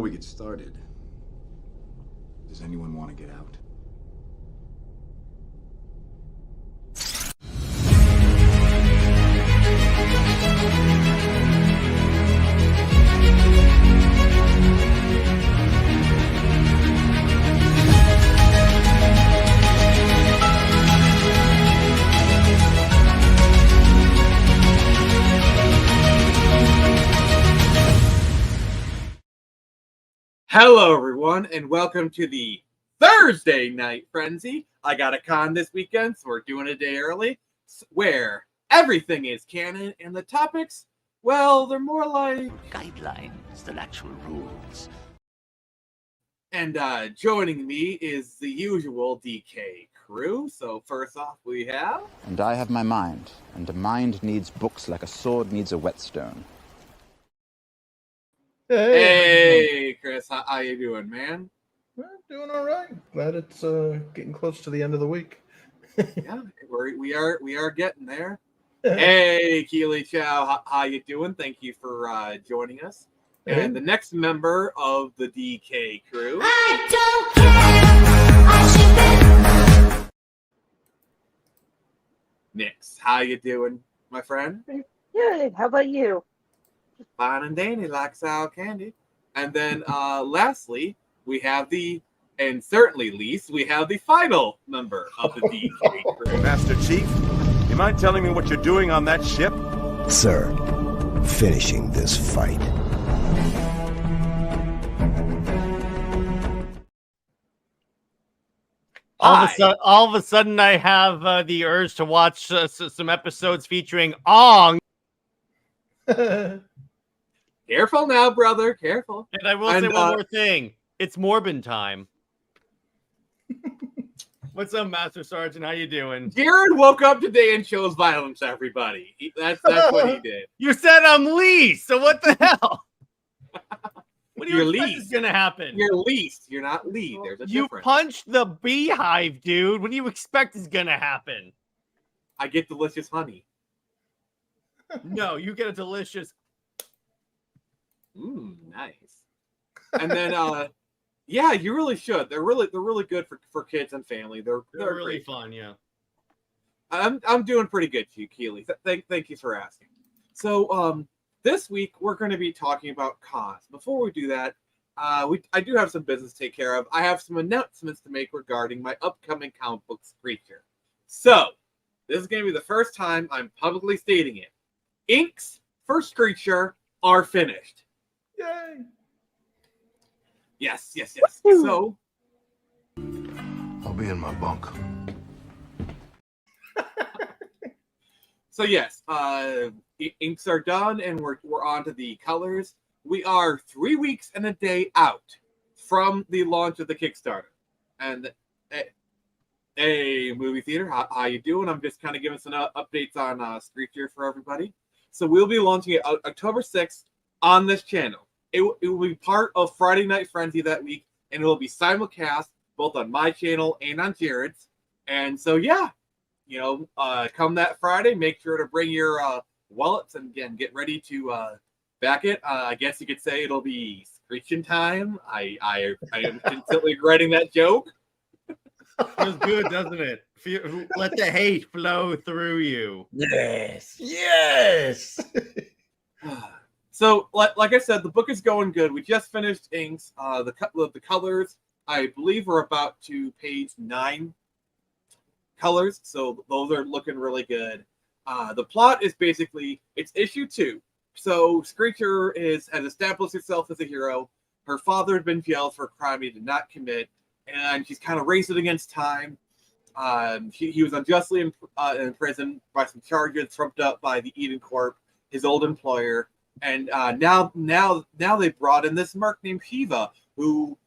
we get started, does anyone want to get out? Hello, everyone, and welcome to the Thursday Night Frenzy. I got a con this weekend, so we're doing a day early, where everything is canon, and the topics, well, they're more like guidelines than actual rules. And joining me is the usual DK crew. So first off, we have... And I have my mind, and a mind needs books like a sword needs a whetstone. Hey, Chris, how you doing, man? We're doing all right. Glad it's getting close to the end of the week. Yeah, we are getting there. Hey, Keely Chow, how you doing? Thank you for joining us. And the next member of the DK crew. I don't care. I should be. Nix, how you doing, my friend? Good. How about you? Fine and dandy, like sour candy. And then lastly, we have and certainly least, we have the final member of the DK crew. Master Chief, you mind telling me what you're doing on that ship? Sir, finishing this fight. All of a sudden, I have the urge to watch some episodes featuring Ong. Careful now, brother. Careful. And I will say one more thing. It's Morbin time. What's up, Master Sergeant? How you doing? Jared woke up today and chose violence, everybody. That's what he did. You said I'm least, so what the hell? What do you expect is gonna happen? You're least. You're not lead. There's a difference. You punched the beehive, dude. What do you expect is gonna happen? I get delicious honey. No, you get a delicious. Nice. And then, yeah, you really should. They're really good for kids and family. They're really fun. Yeah. I'm doing pretty good to you, Keely. Thank you for asking. So, this week we're going to be talking about cons. Before we do that, I do have some business to take care of. I have some announcements to make regarding my upcoming comic book Screecher. So, this is going to be the first time I'm publicly stating it. Inks for Screecher are finished. Yay! Yes. So, I'll be in my bunk. So yes, inks are done, and we're on to the colors. We are 3 weeks and a day out from the launch of the Kickstarter. And hey, movie theater, how you doing? I'm just kind of giving some updates on Screecher for everybody. So we'll be launching it October 6th on this channel. It will be part of Friday Night Frenzy that week, and it will be simulcast both on my channel and on Jared's. And so yeah, come that Friday, make sure to bring your wallets and again get ready to back it. I guess you could say it'll be screeching time. I am constantly regretting that joke. Feels good, doesn't it? Let the hate flow through you. Yes. So, like I said, the book is going good. We just finished inks. The colors, I believe, are about to page 9 colors, so those are looking really good. The plot is basically, it's issue 2. So Screecher has established herself as a hero. Her father had been jailed for a crime he did not commit, and she's kind of racing against time. He was unjustly in prison by some charges trumped up by the Eden Corp, his old employer. And now they brought in this merc named Shiva, who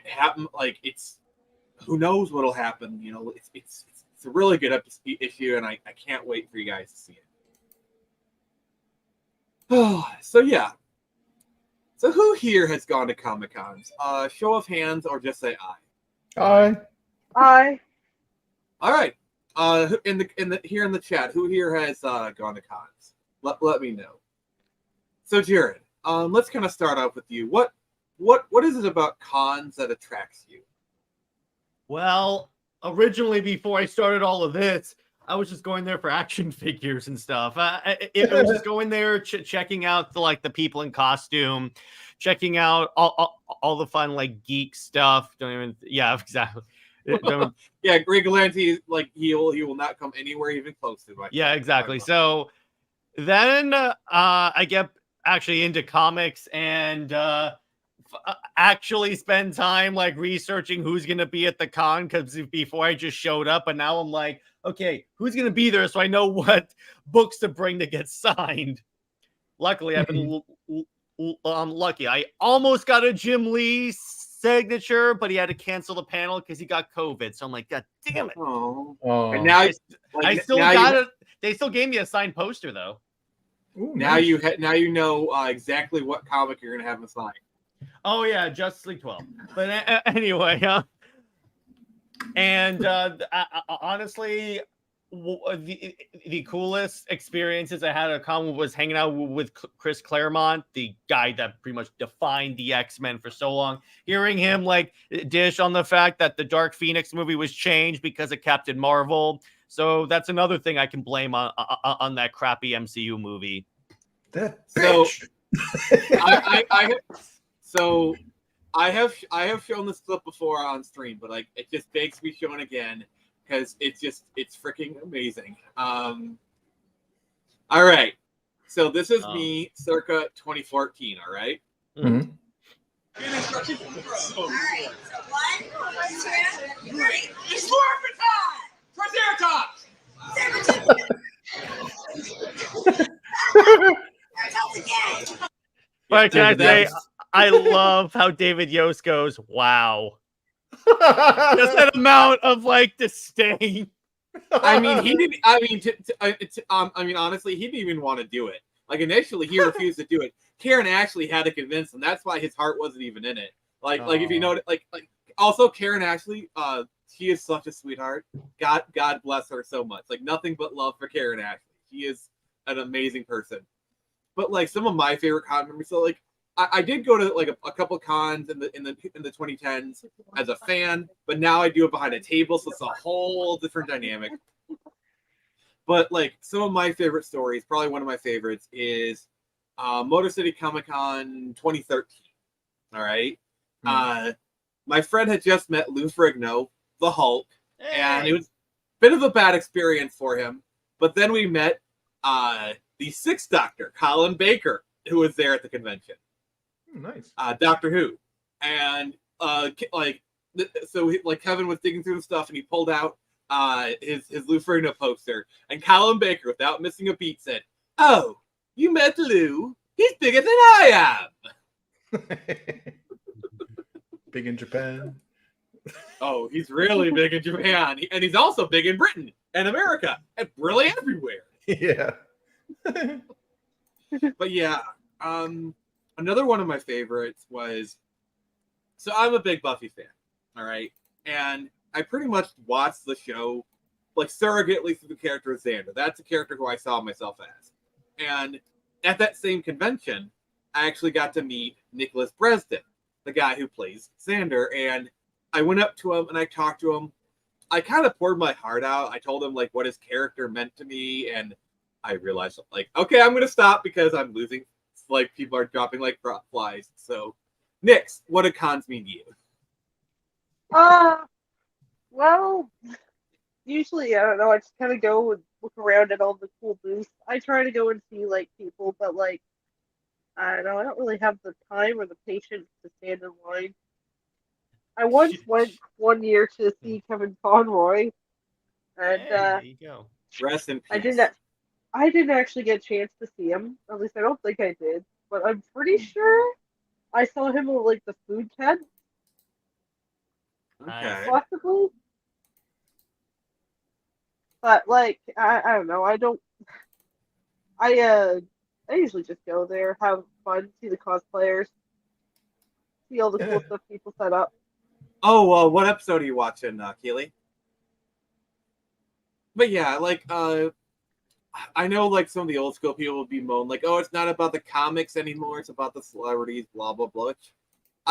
happened who knows what'll happen. It's a really good issue, and I can't wait for you guys to see it. Oh, so yeah. So who here has gone to Comic Cons? Show of hands, or just say aye. Aye. All right. Here in the chat, who here has gone to cons? Let me know. So Jared, let's kind of start off with you. What what is it about cons that attracts you? Well, originally, before I started all of this, I was just going there for action figures and stuff. It was just going there, checking out the people in costume, checking out all the fun like geek stuff. Yeah, exactly. Yeah, Greg Galanti, like he will not come anywhere even close to. Yeah, exactly. So then I get actually into comics and actually spend time like researching who's gonna be at the con, because before I just showed up, and now I'm like, okay, who's gonna be there so I know what books to bring to get signed. Luckily, I've been lucky. I almost got a Jim Lee signature, but he had to cancel the panel because he got COVID. So I'm like, God damn it! Oh. Oh. And now I still got it. They still gave me a signed poster though. Ooh, now nice. you know exactly what comic you're gonna have him sign. Oh yeah, Justice League 12. But anyway, and honestly, the coolest experiences I had at con was hanging out with Chris Claremont, the guy that pretty much defined the X-Men for so long. Hearing him like dish on the fact that the Dark Phoenix movie was changed because of Captain Marvel. So that's another thing I can blame on that crappy MCU movie. That So bitch. I have shown this clip before on stream, but like it just begs to be shown again because it's freaking amazing. All right, so this is me circa 2014. All right. Mhm. Alright, so 1, 2, 3. It's forfeit time! Triceratops. Triceratops again! But can I say, That's- I love how David Yost goes, wow. Just that amount of like disdain. I mean, he didn't. I mean, honestly, he didn't even want to do it. Like initially, he refused to do it. Karen Ashley had to convince him. That's why his heart wasn't even in it. Like if you know, like also Karen Ashley, she is such a sweetheart. God bless her so much. Like nothing but love for Karen Ashley. She is an amazing person. But like some of my favorite con memories, so like I did go to like a couple cons in the 2010s as a fan, but now I do it behind a table, so it's a whole different dynamic. But like some of my favorite stories, probably one of my favorites is Motor City Comic Con 2013. All right. My friend had just met Lou Ferrigno, the Hulk, and it was a bit of a bad experience for him. But then we met the Sixth Doctor, Colin Baker, who was there at the convention. Nice. Doctor Who, and Kevin was digging through the stuff and he pulled out his Lou Ferrigno poster, and Colin Baker, without missing a beat, said, "Oh, you met Lou? He's bigger than I am." Big in Japan. Oh, he's really big in Japan, and he's also big in Britain and America, and really everywhere. Yeah. But yeah, another one of my favorites was, so I'm a big Buffy fan, all right? And I pretty much watched the show like surrogately through the character of Xander. That's a character who I saw myself as. And at that same convention, I actually got to meet Nicholas Bresden, the guy who plays Xander. And I went up to him and I talked to him. I kind of poured my heart out. I told him like what his character meant to me, and I realized like, okay, I'm going to stop because I'm losing. Like people are dropping like flies. So, Nix, what do cons mean to you? Well, usually, I don't know, I just kind of go and look around at all the cool booths. I try to go and see, like, people, but, like, I don't know, I don't really have the time or the patience to stand in line. I once went one year to see Kevin Conroy, and, There you go. Rest in peace. I didn't actually get a chance to see him. At least I don't think I did. But I'm pretty sure I saw him at, like, the food tent, Okay. possibly. But, like, I don't know. I usually just go there, have fun, see the cosplayers, see all the cool stuff people set up. Oh, what episode are you watching, Keely? But yeah, like, I know, like, some of the old school people would be moan, like, oh, it's not about the comics anymore, it's about the celebrities, blah, blah, blah.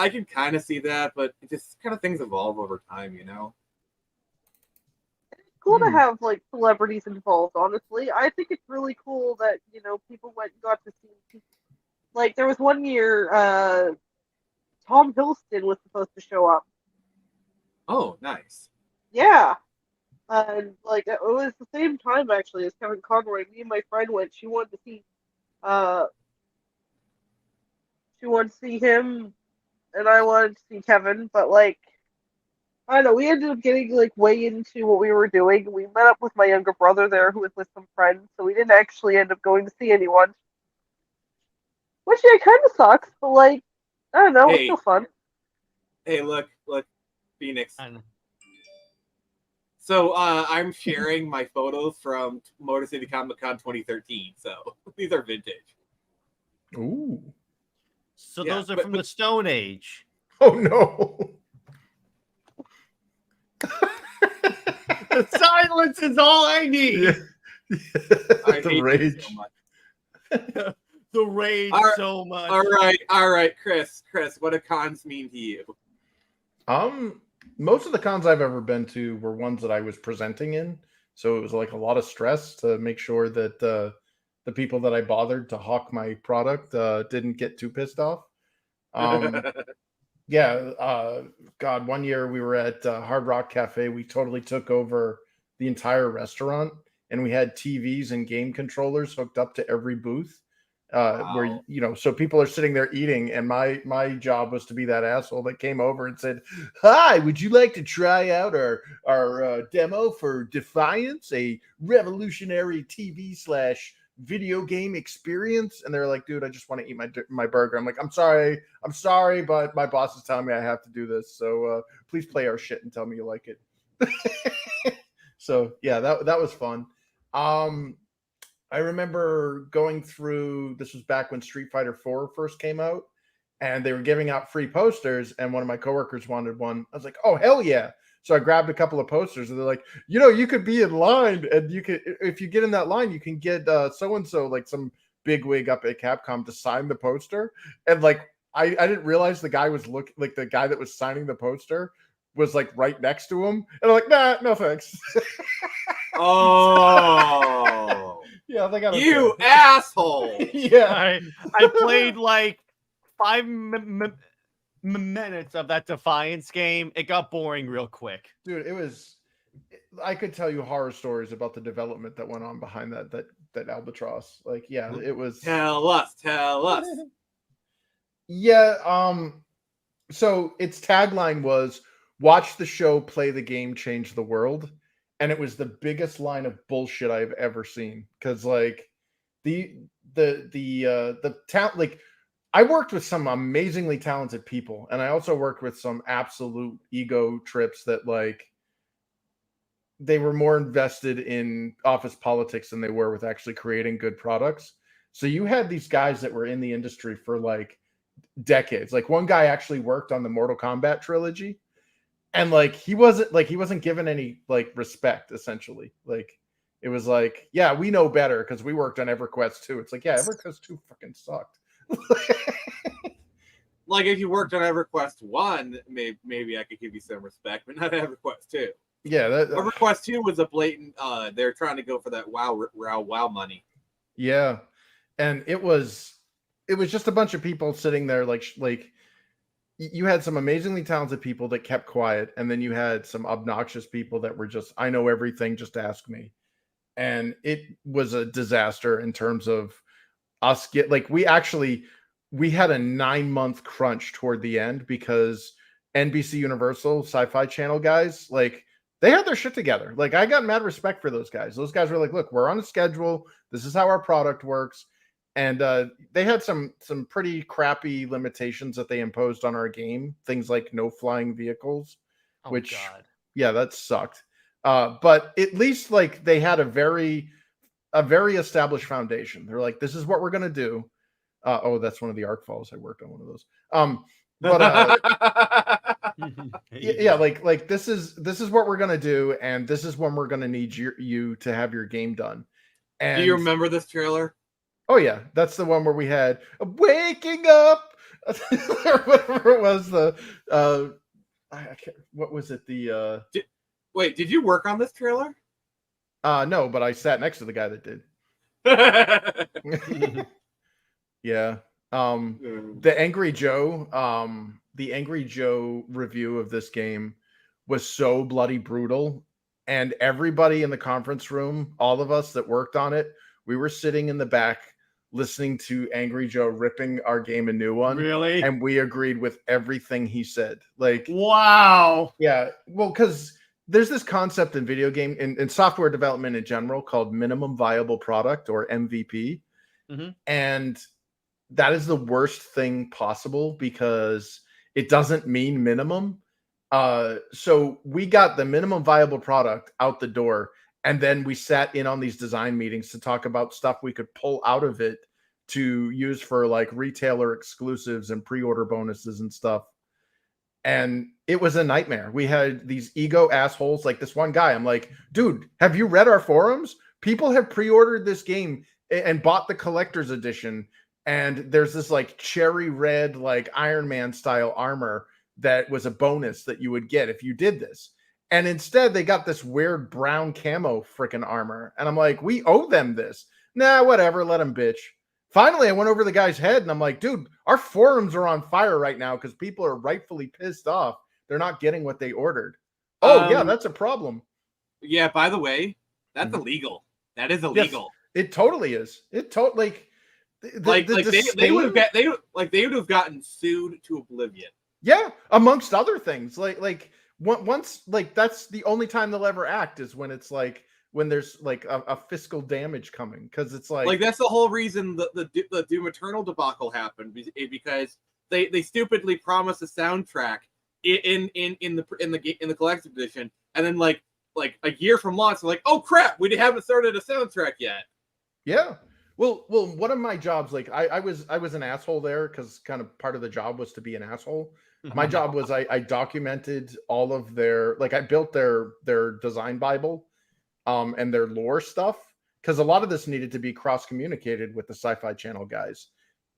I can kind of see that, but it just kind of things evolve over time, you know. Cool to have like celebrities involved. Honestly, I think it's really cool that people went and got to see. Like there was one year, Tom Hiddleston was supposed to show up. Oh, nice. Yeah, and like it was the same time actually as Kevin Conroy. Me and my friend went. She wanted to see him, and I wanted to see Kevin, but like. I don't know, we ended up getting like way into what we were doing. We met up with my younger brother there who was with some friends, so we didn't actually end up going to see anyone. Which kind of sucks, but like, I don't know, it's still fun. Hey, look, Phoenix. So I'm sharing my photos from Motor City Comic Con 2013, so these are vintage. Ooh. So those are from the Stone Age. Oh no. The silence is all I need. Yeah. I The hate rage. this so much. The rage so much. All right, Chris, what do cons mean to you? Most of the cons I've ever been to were ones that I was presenting in, so it was like a lot of stress to make sure that the people that I bothered to hawk my product didn't get too pissed off. Yeah, God, one year we were at Hard Rock Cafe. We totally took over the entire restaurant, and we had TVs and game controllers hooked up to every booth. Where so people are sitting there eating, and my job was to be that asshole that came over and said, "Hi, would you like to try out our demo for Defiance, a revolutionary TV/video game experience?" And they're like, "Dude, I just want to eat my burger." I'm like, I'm sorry, but my boss is telling me I have to do this, so please play our shit and tell me you like it." So yeah, that was fun. I remember going through, this was back when Street Fighter 4 first came out, and they were giving out free posters, and one of my coworkers wanted one. I was like, oh, hell yeah. So I grabbed a couple of posters, and they're like, you could be in line, and you could, if you get in that line, you can get so-and-so, like some bigwig up at Capcom to sign the poster. And like, I didn't realize the guy was the guy that was signing the poster was like right next to him. And I'm like, nah, no thanks. Oh. Yeah, they got you asshole. Yeah, I played like 5 minutes of that Defiance game. It got boring real quick. Dude, I could tell you horror stories about the development that went on behind that Albatross. Like, yeah, it was. Tell us. Yeah, so its tagline was, "Watch the show, play the game, change the world." And it was the biggest line of bullshit I've ever seen. Because like the talent, like I worked with some amazingly talented people, and I also worked with some absolute ego trips that like they were more invested in office politics than they were with actually creating good products. So you had these guys that were in the industry for like decades. Like one guy actually worked on the Mortal Kombat trilogy. And like he wasn't given any like respect, essentially. Like it was like, yeah, we know better because we worked on EverQuest 2. It's like, yeah, EverQuest 2 fucking sucked. Like if you worked on EverQuest 1, maybe I could give you some respect, but not EverQuest 2. Yeah, EverQuest 2 was a blatant. They're trying to go for that wow money. Yeah, and it was just a bunch of people sitting there like. You had some amazingly talented people that kept quiet, and then you had some obnoxious people that were just, I know everything, just ask me. And it was a disaster in terms of us we had a 9-month crunch toward the end because NBC Universal Sci-Fi Channel guys, like they had their shit together. Like I got mad respect for those guys. Those guys were like, look, we're on a schedule. This is how our product works. And they had some pretty crappy limitations that they imposed on our game. Things like no flying vehicles, which, yeah, that sucked. But at least like they had a very established foundation. They're like, this is what we're gonna do. Oh, that's one of the Arc Falls. I worked on one of those. Yeah, like this is what we're gonna do, and this is when we're gonna need you to have your game done. And do you remember this trailer? Oh yeah, that's the one where we had waking up whatever it was, the I can't, what was it? The Wait, did you work on this trailer? no, but I sat next to the guy that did. Yeah. The Angry Joe review of this game was so bloody brutal, and everybody in the conference room, all of us that worked on it, we were sitting in the back listening to Angry Joe ripping our game a new one. Really? And we agreed with everything he said. Like, wow. Yeah. Well, because there's this concept in video game in software development in general called minimum viable product, or MVP. Mhm. And that is the worst thing possible because it doesn't mean minimum. So we got the minimum viable product out the door, and then we sat in on these design meetings to talk about stuff we could pull out of it to use for like retailer exclusives and pre-order bonuses and stuff. And it was a nightmare. We had these ego assholes, like this one guy. I'm like, dude, have you read our forums? People have pre-ordered this game and bought the collector's edition. And there's this like cherry red, like Iron Man style armor that was a bonus that you would get if you did this. And instead they got this weird brown camo freaking armor. And I'm like, we owe them this. Nah, whatever. Let them bitch. Finally, I went over the guy's head and I'm like, dude, our forums are on fire right now because people are rightfully pissed off. They're not getting what they ordered. Oh, yeah, that's a problem. Yeah, by the way, that's illegal. That is illegal. Yes, it totally is. It totally they would have gotten sued to oblivion. Yeah, amongst other things. Like once that's the only time they'll ever act is when it's like when there's like a fiscal damage coming, because it's like that's the whole reason the Doom Eternal debacle happened, because they stupidly promised a soundtrack in the collector's edition, and then like a year from launch, they're like, oh crap, we haven't started a soundtrack yet. Yeah. Well, one of my jobs, like I was an asshole there because kind of part of the job was to be an asshole. My job was I documented all of their, like I built their design Bible, and their lore stuff, because a lot of this needed to be cross communicated with the Sci-Fi Channel guys.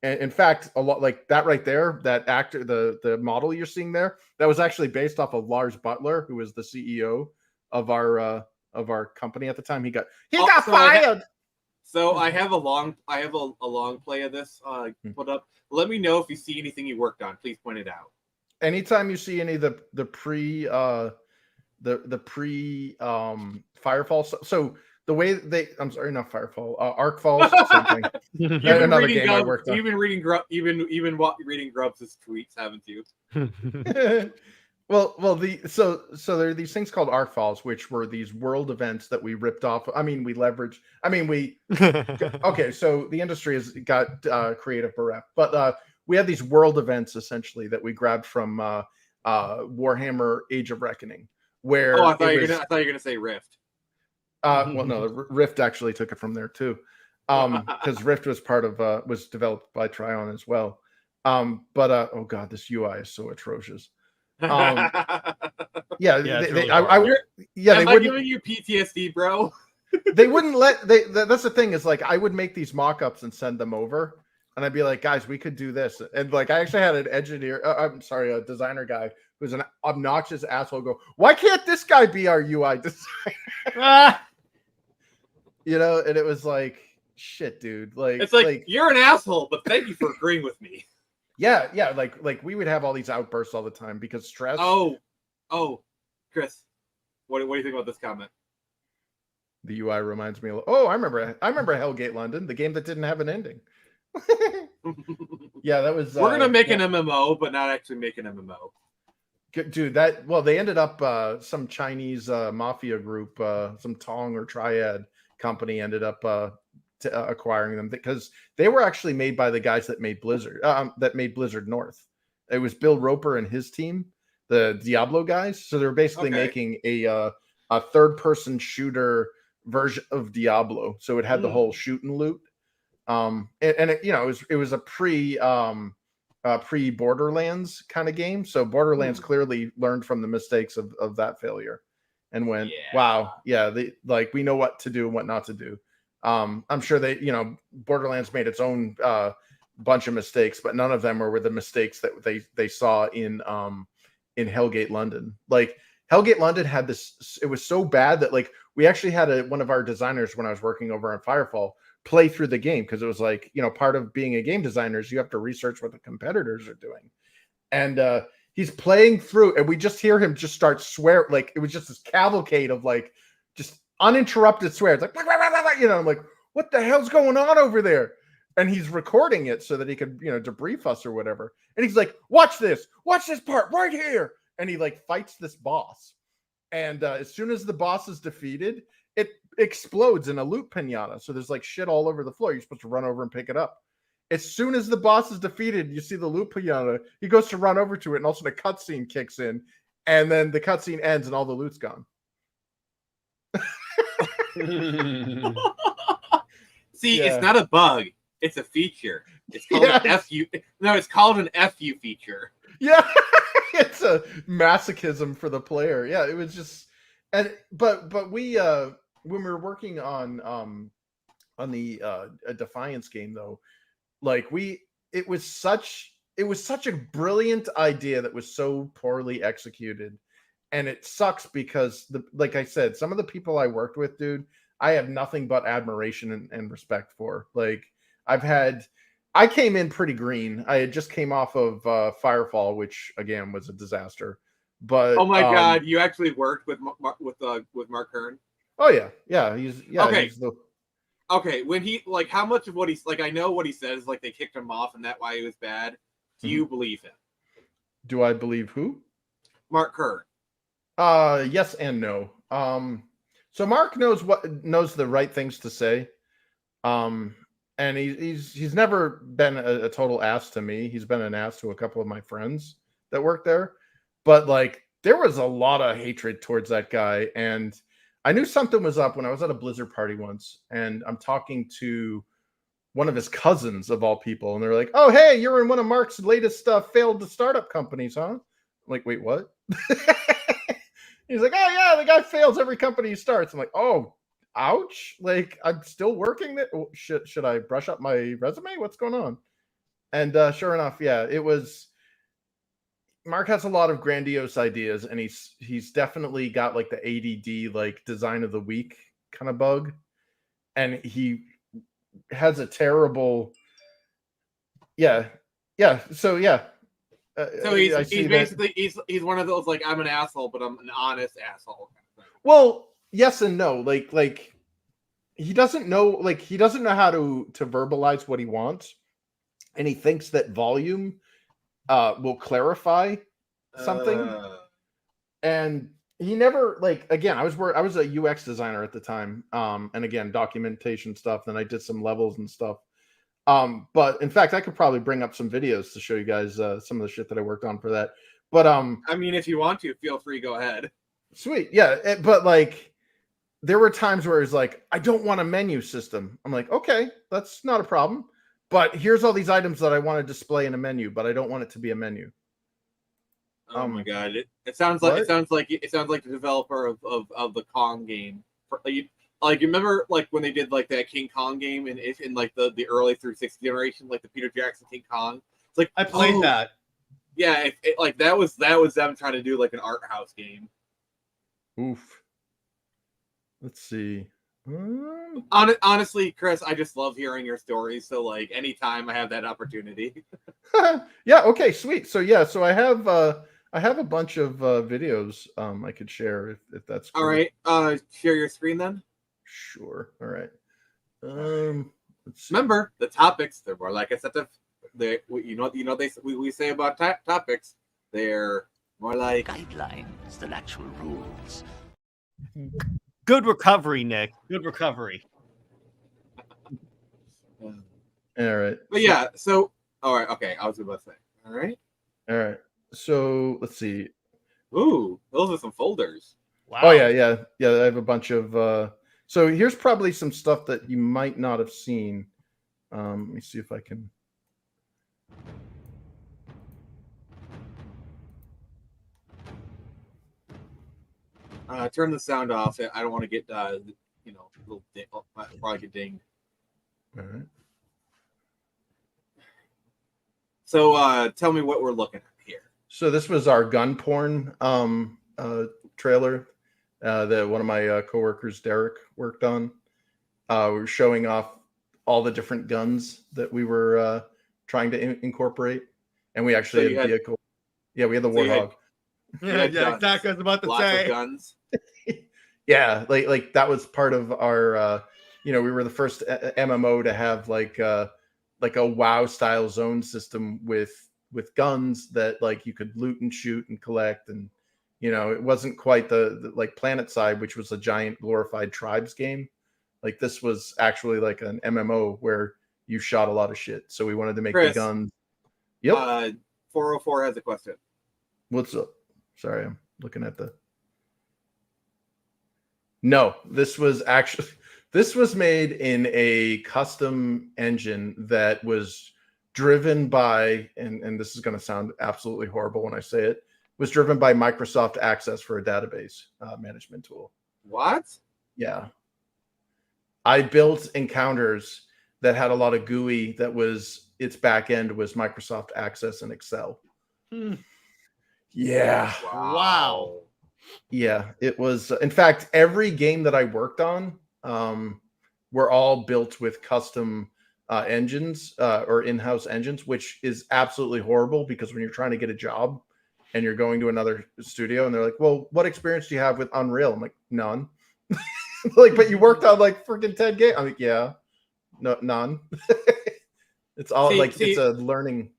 And in fact, a lot like that right there, that actor, the model you're seeing there, that was actually based off of Lars Butler, who was the CEO of our company at the time. He got fired. So I have a long play of this put up. Let me know if you see anything you worked on. Please point it out. Anytime you see any of the pre Firefall stuff. So the way I'm sorry, not Firefall, Arkfall, same thing. Another game I worked on. You've been reading reading Grubbs' tweets, haven't you? Well, so there are these things called Arkfalls, which were these world events that we ripped off. I mean, we leveraged. I mean, okay. So the industry has got creative bereft, but we had these world events essentially that we grabbed from Warhammer: Age of Reckoning. Where I thought you were gonna say Rift. Well, no, Rift actually took it from there too, because Rift was was developed by Trion as well. But oh god, this UI is so atrocious. Am I giving you PTSD, bro? They wouldn't let that's the thing, is like I would make these mock-ups and send them over, and I'd be like, guys, we could do this. And like I actually had an a designer guy who's an obnoxious asshole go, why can't this guy be our UI designer? You know, and it was like, shit, dude. Like it's like you're an asshole, but thank you for agreeing with me. Yeah, like we would have all these outbursts all the time because stress. Oh, Chris, what do you think about this comment? The UI reminds me of. Oh, I remember Hellgate London, the game that didn't have an ending. Yeah, that was. We're gonna make an MMO, but not actually make an MMO. Dude, they ended up some Chinese mafia group, some Tong or Triad company ended up acquiring them because they were actually made by the guys that made Blizzard North. It was Bill Roper and his team, the Diablo guys. So they were basically making a third-person shooter version of Diablo. So it had the whole shoot and loot, and it was a pre Borderlands kind of game. So Borderlands clearly learned from the mistakes of that failure and went, wow, yeah, we know what to do and what not to do. I'm sure Borderlands made its own bunch of mistakes, but none of them were the mistakes that they saw in Hellgate London. Like Hellgate London had this, it was so bad that like we actually had one of our designers when I was working over on Firefall play through the game, because it was like, you know, part of being a game designer is you have to research what the competitors are doing. And he's playing through, and we just hear him just start swear, like it was just this cavalcade of like just uninterrupted swears, like, you know, I'm like, what the hell's going on over there? And he's recording it so that he could, you know, debrief us or whatever. And he's like, watch this part right here. And he like fights this boss. And as soon as the boss is defeated, it explodes in a loot pinata. So there's like shit all over the floor. You're supposed to run over and pick it up. As soon as the boss is defeated, you see the loot pinata. He goes to run over to it, and also the cutscene kicks in, and then the cutscene ends, and all the loot's gone. See, Yeah. it's not a bug; it's a feature. It's called an FU. No, it's called an FU feature. Yeah, it's a masochism for the player. Yeah, it was just, but we when we were working on the a Defiance game though, like it was such a brilliant idea that was so poorly executed, and it sucks because like I said, some of the people I worked with, dude, I have nothing but admiration and respect for. Like I came in pretty green. I had just came off of Firefall, which again was a disaster. But oh my god, you actually worked with Mark Hearn? Oh yeah, okay. He's the... Okay, when he like, how much of what he's like, I know what he says, like they kicked him off and that's why he was bad. Do you believe him? Do I believe who? Mark Hearn. Yes and no. So Mark knows the right things to say. And he's never been a total ass to me. He's been an ass to a couple of my friends that work there. But like there was a lot of hatred towards that guy, and I knew something was up when I was at a Blizzard party once, and I'm talking to one of his cousins of all people, and they're like, "Oh, hey, you're in one of Mark's latest failed startup companies, huh?" I'm like, wait, what? He's like, "Oh yeah, the guy fails every company he starts." I'm like, "Oh, ouch! Like I'm still working. That should I brush up my resume? What's going on?" And sure enough, yeah, it was. Mark has a lot of grandiose ideas, and he's definitely got like the ADD, like design of the week kind of bug, and he has a terrible, yeah. So yeah. So he's basically he's one of those like, I'm an asshole, but I'm an honest asshole. Well, yes and no. Like he doesn't know how to verbalize what he wants, and he thinks that volume will clarify something. And he never, like, again, I was a UX designer at the time, and again, documentation stuff. Then I did some levels and stuff. But in fact, I could probably bring up some videos to show you guys some of the shit that I worked on for that. But I mean, if you want to, feel free, go ahead. Sweet, yeah. But like, there were times where it's like, I don't want a menu system. I'm like, okay, that's not a problem. But here's all these items that I want to display in a menu, but I don't want it to be a menu. Oh my god! It sounds like the developer of the Kong game. Like you remember like when they did like that King Kong game in like the early 360 generation, like the Peter Jackson King Kong. It's like I played that. Yeah, like that was them trying to do like an art house game. Oof. Let's see. Honestly, Chris, I just love hearing your stories. So like anytime I have that opportunity. Yeah. Okay. Sweet. So yeah. So I have a bunch of videos I could share if that's cool. All right. Share your screen then. Sure. All right. Let's see. Remember the topics. They're more like I said. We say about topics. They're more like guidelines than actual rules. Good recovery, Nick. Good recovery. All right. But yeah. So all right. Okay. I was about to say. All right. All right. So let's see. Ooh, those are some folders. Wow. Oh yeah. I have a bunch of. So here's probably some stuff that you might not have seen. Let me see if I can. Turn the sound off. I don't want to get little probably get dinged. All right. So tell me what we're looking at here. So this was our gun porn trailer that one of my coworkers, Derek, worked on. We were showing off all the different guns that we were trying to incorporate, and we actually had a vehicle. Yeah, we had the Warthog. Yeah, exactly. I was about to Lots say. of guns. Yeah, like that was part of our. We were the first MMO to have like a WoW style zone system with guns that like you could loot and shoot and collect, and it wasn't quite the like PlanetSide, which was a giant glorified tribes game. Like this was actually like an MMO where you shot a lot of shit. So we wanted to make Chris, the guns. Yep. 404 has a question. What's up? Sorry, I'm looking at the. No, this was made in a custom engine that was driven by, and this is going to sound absolutely horrible when I say it, was driven by Microsoft Access for a database management tool. What? Yeah. I built encounters that had a lot of GUI that was its back end was Microsoft Access and Excel. Yeah. Wow. Yeah, it was. In fact, every game that I worked on were all built with custom engines or in-house engines, which is absolutely horrible because when you're trying to get a job and you're going to another studio and they're like, well, what experience do you have with Unreal? I'm like, none. Like, but you worked on like freaking 10 games. I'm like, yeah, no, none. It's all it's a learning,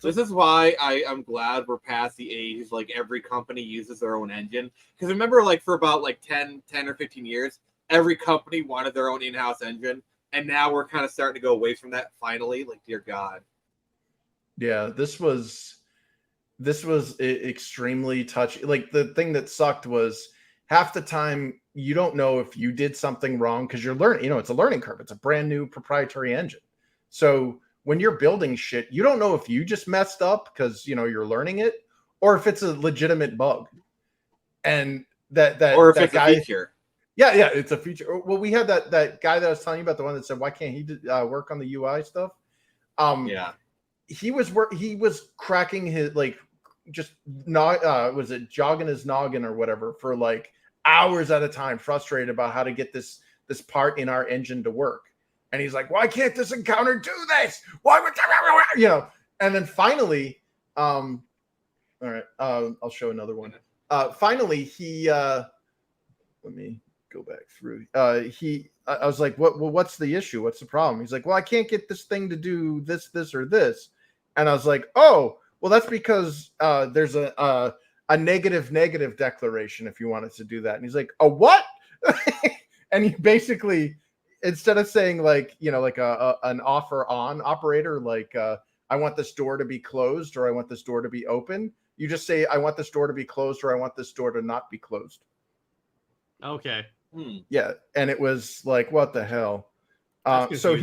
This is why I'm glad we're past the age like every company uses their own engine. Because remember, like for about like 10 or 15 years, every company wanted their own in-house engine, and now we're kind of starting to go away from that finally. Like, dear God. Yeah, this was extremely touchy. Like the thing that sucked was half the time you don't know if you did something wrong because you're learning. It's a learning curve. It's a brand new proprietary engine. So when you're building shit, you don't know if you just messed up because you're learning it, or if it's a legitimate bug. And or if it's a feature. Yeah, it's a feature. Well, we had that guy that I was telling you about, the one that said, "Why can't he work on the UI stuff?" Yeah, he was cracking his was it jogging his noggin or whatever for like hours at a time, frustrated about how to get this part in our engine to work. And he's like, why can't this encounter do this? Why would And then finally, all right, I'll show another one. Finally, he let me go back through. I was like, what's the issue? What's the problem? He's like, well, I can't get this thing to do this, or this. And I was like, oh, well, that's because there's a negative declaration if you wanted to do that. And he's like, a what? And you basically, instead of saying like, like an offer on operator, like I want this door to be closed or I want this door to be open, you just say, I want this door to be closed or I want this door to not be closed. Okay. Yeah. And it was like, what the hell? So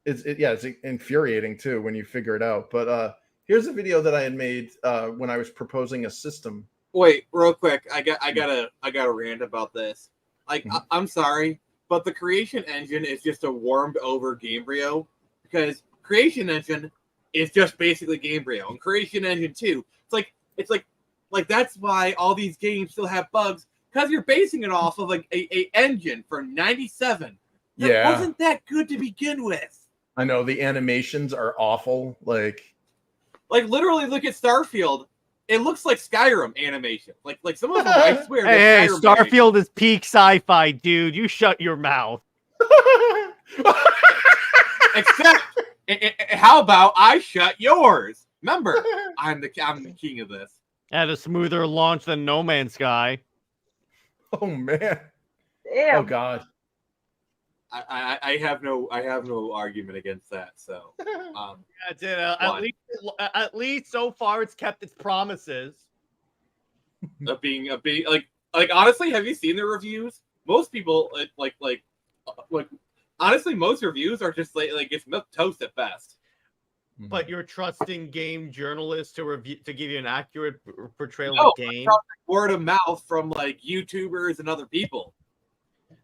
it's infuriating too when you figure it out. But here's a video that I had made when I was proposing a system. Wait, real quick. I gotta rant about this. Like, I'm sorry, but the Creation Engine is just a warmed over Gamebryo, because Creation Engine is just basically Gamebryo, and Creation Engine 2, it's like that's why all these games still have bugs, because you're basing it off of like a engine from '97 that wasn't that good to begin with. I know the animations are awful. Like literally, look at Starfield. It looks like Skyrim animation. Like some of them, I swear. Hey, Starfield is peak sci-fi, dude. You shut your mouth. Except, how about I shut yours? Remember, I'm the king of this. Had a smoother launch than No Man's Sky. Oh man. Damn. Oh god. I have no argument against that. So, at least so far it's kept its promises. Of being like honestly, have you seen the reviews? Most people like honestly, most reviews are just like it's milk toast at best. But you're trusting game journalists to give you an accurate portrayal No, of the game. Word of mouth from like YouTubers and other people.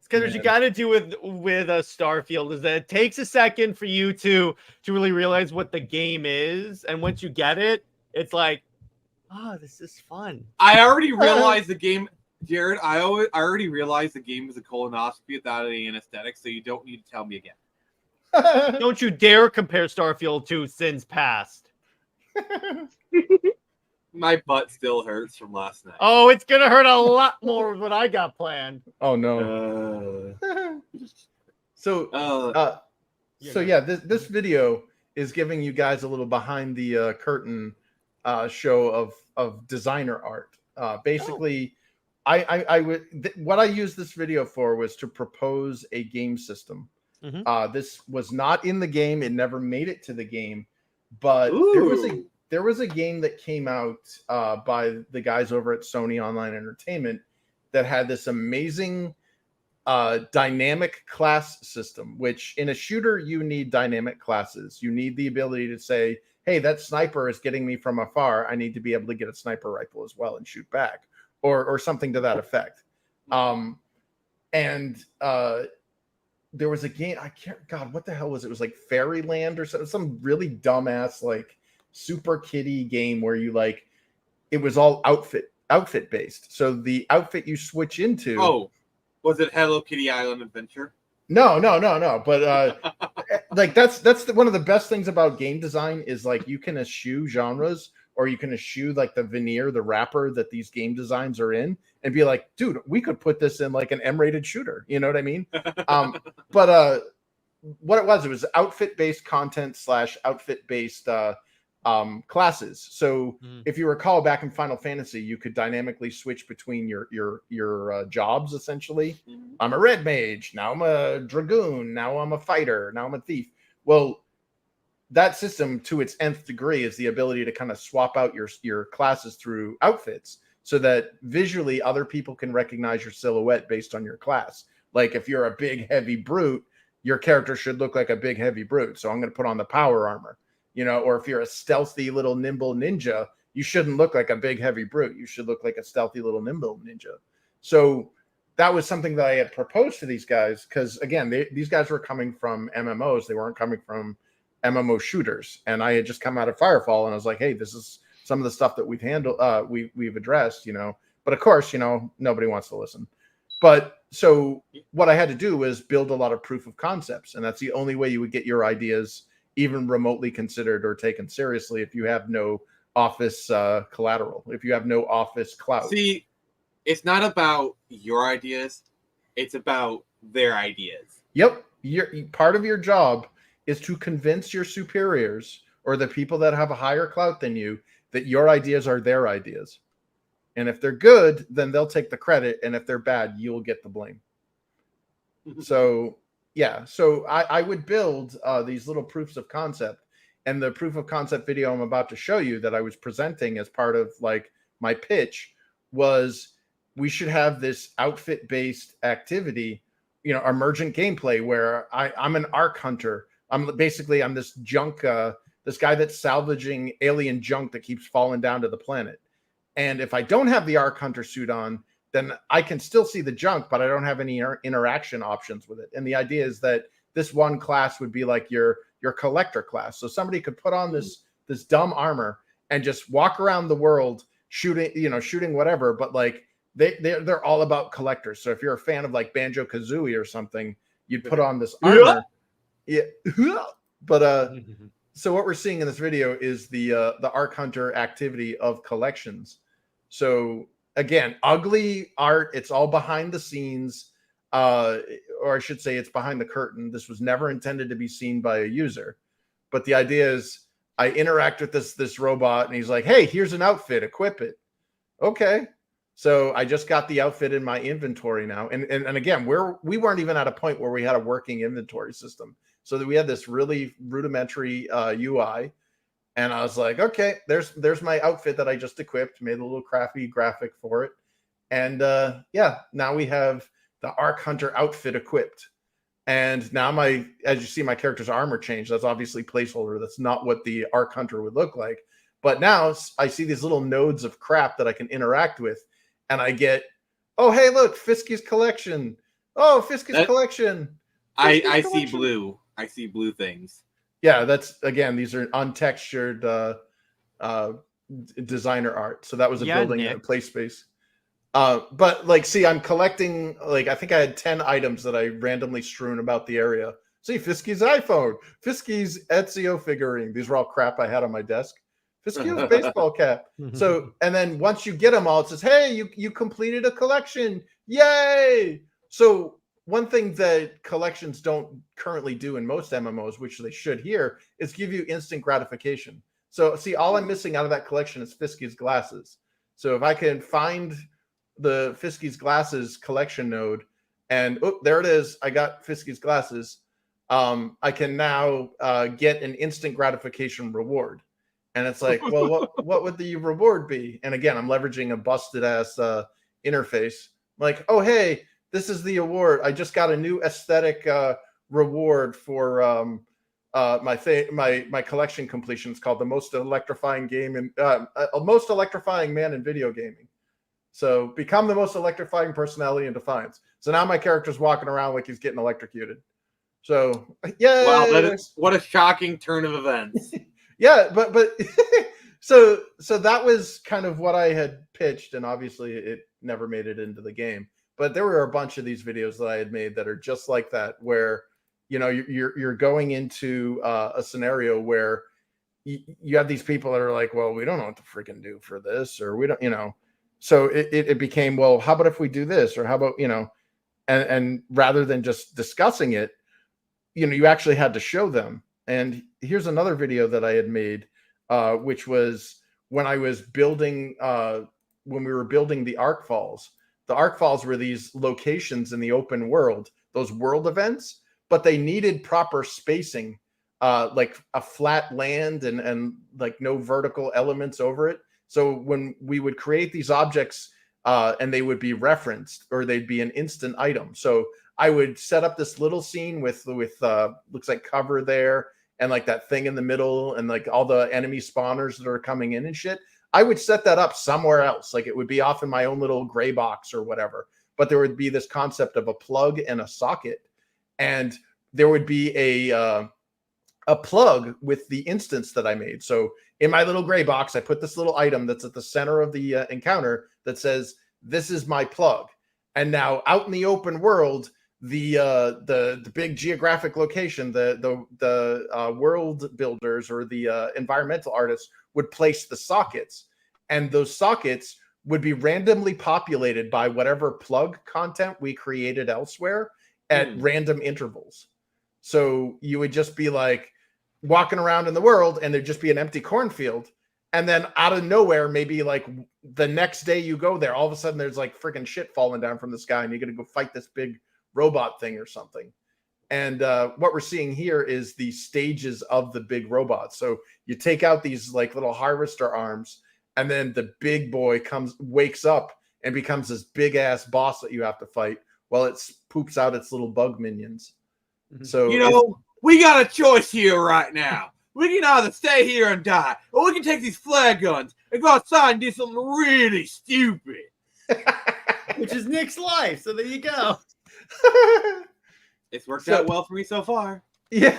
because what you got to do with Starfield is that it takes a second for you to really realize what the game is, and once you get it, it's like, oh, this is fun. I already realized the game, Jared. I already realized the game is a colonoscopy without any anesthetic, so you don't need to tell me again. Don't you dare compare Starfield to Sins Past. My butt still hurts from last night. Oh, it's gonna hurt a lot more than what I got planned. Oh no. So this video is giving you guys a little behind the curtain show of designer art. Basically, what I used this video for was to propose a game system. This was not in the game; it never made it to the game, but there was a game that came out by the guys over at Sony Online Entertainment that had this amazing dynamic class system, which in a shooter, you need dynamic classes. You need the ability to say, hey, that sniper is getting me from afar. I need to be able to get a sniper rifle as well and shoot back, or something to that effect. There was a game, God, what the hell was it? It was like Fairyland or some really dumbass, like super kiddie game where you it was all outfit based. So the outfit you switch into. Oh, was it Hello Kitty Island Adventure? No. But that's one of the best things about game design is you can eschew genres, or you can eschew the veneer, the wrapper that these game designs are in, and be like, dude, we could put this in an M-rated shooter. You know what I mean? But what it was outfit based content / outfit based classes. So if you recall back in Final Fantasy, you could dynamically switch between your jobs. Essentially, I'm a red mage, now I'm a dragoon, now I'm a fighter, now I'm a thief. Well, that system to its nth degree is the ability to kind of swap out your classes through outfits, so that visually other people can recognize your silhouette based on your class. Like if you're a big heavy brute, your character should look like a big heavy brute, so I'm going to put on the power armor. Or if you're a stealthy little nimble ninja, you shouldn't look like a big heavy brute. You should look like a stealthy little nimble ninja. So that was something that I had proposed to these guys, because again, these guys were coming from MMOs. They weren't coming from MMO shooters. And I had just come out of Firefall, and I was like, hey, this is some of the stuff that we've handled, we've addressed, But of course, nobody wants to listen. But so what I had to do was build a lot of proof of concepts, and that's the only way you would get your ideas even remotely considered or taken seriously if you have no office collateral, if you have no office clout. See, it's not about your ideas, it's about their ideas. Yep. Part of your job is to convince your superiors or the people that have a higher clout than you that your ideas are their ideas. And if they're good, then they'll take the credit. And if they're bad, you'll get the blame. So I would build these little proofs of concept, and the proof of concept video I'm about to show you that I was presenting as part of my pitch was we should have this outfit based activity, emergent gameplay where I'm an arc hunter. I'm this junk, this guy that's salvaging alien junk that keeps falling down to the planet. And if I don't have the arc hunter suit on, then I can still see the junk, but I don't have any interaction options with it. And the idea is that this one class would be like your collector class. So somebody could put on this dumb armor and just walk around the world shooting whatever, but they're all about collectors. So if you're a fan of Banjo-Kazooie or something, you'd put on this armor. Yeah. But so what we're seeing in this video is the Arc Hunter activity of collections. So again, ugly art. It's all behind the scenes, or I should say it's behind the curtain. This was never intended to be seen by a user. But the idea is I interact with this robot, and he's like, hey, here's an outfit, equip it. Okay. So I just got the outfit in my inventory now. And again, we weren't even at a point where we had a working inventory system. So that we had this really rudimentary UI. And I was like, okay, there's my outfit that I just equipped, made a little crafty graphic for it. And now we have the Arc Hunter outfit equipped. And now as you see, my character's armor changed. That's obviously placeholder. That's not what the Arc Hunter would look like. But now I see these little nodes of crap that I can interact with. And I get, oh, hey, look, Fisky's collection. Oh, Fiskey's That- collection. I Fiskey's see collection. blue. I see blue things. Yeah, that's again. These are untextured designer art. So that was a Yeah, building Nick. a play space. But like, see, I'm collecting. Like, I think I had 10 items that I randomly strewn about the area. See, Fiskey's iPhone, Fiskey's Ezio figurine. These were all crap I had on my desk. Fiskey's baseball cap. So, and then once you get them all, it says, "Hey, you completed a collection! Yay!" So one thing that collections don't currently do in most MMOs, which they should here, is give you instant gratification. So, see, all I'm missing out of that collection is Fiskey's glasses. So if I can find the Fiskey's glasses collection node, and oh, there it is, I got Fiskey's glasses. I can now get an instant gratification reward. And it's like, well, what would the reward be? And again, I'm leveraging a busted ass interface. Like, oh, hey, this is the award. I just got a new aesthetic reward for my collection completion. It's called the most electrifying game and most electrifying man in video gaming. So become the most electrifying personality in Defiance. So now my character's walking around like he's getting electrocuted. So yeah, Wow, what a shocking turn of events. Yeah, but so that was kind of what I had pitched, and obviously it never made it into the game. But there were a bunch of these videos that I had made that are just like that, where you're going into a scenario where you have these people that are like, well, we don't know what to freaking do for this, or we don't, So it became, well, how about if we do this, or how about and rather than just discussing it, you actually had to show them. And here's another video that I had made, which was when I was building, when we were building the Arc Falls. The Arc Falls were these locations in the open world, those world events, but they needed proper spacing, like a flat land and like no vertical elements over it. So when we would create these objects and they would be referenced, or they'd be an instant item. So I would set up this little scene with looks like cover there, and like that thing in the middle, and like all the enemy spawners that are coming in and shit. I would set that up somewhere else. Like it would be off in my own little gray box or whatever. But there would be this concept of a plug and a socket, and there would be a plug with the instance that I made. So in my little gray box, I put this little item that's at the center of the encounter that says, "This is my plug." And now out in the open world, the big geographic location, the world builders or the environmental artists would place the sockets, and those sockets would be randomly populated by whatever plug content we created elsewhere at random intervals. So you would just be like walking around in the world, and there'd just be an empty cornfield, and then out of nowhere, maybe like the next day you go there, all of a sudden there's like freaking shit falling down from the sky, and you're gonna go fight this big robot thing or something. And what we're seeing here is the stages of the big robots. So you take out these like little harvester arms, and then the big boy wakes up and becomes this big ass boss that you have to fight while it poops out its little bug minions. So we got a choice here right now. We can either stay here and die, or we can take these flare guns and go outside and do something really stupid. Which is Nick's life. So there you go. It's worked out well for me so far. Yeah.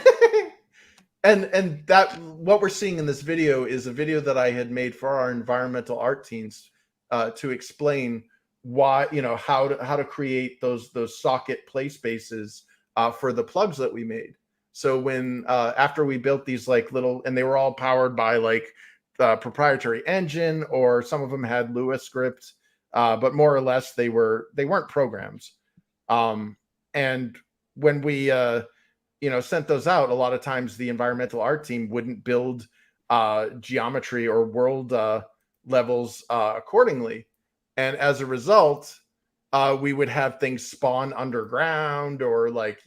And that what we're seeing in this video is a video that I had made for our environmental art teams to explain why, how to create those socket play spaces for the plugs that we made. So when after we built these like little, and they were all powered by like proprietary engine, or some of them had Lua script, but more or less they weren't programs. And when we sent those out, a lot of times the environmental art team wouldn't build geometry or world levels accordingly, and as a result, we would have things spawn underground, or like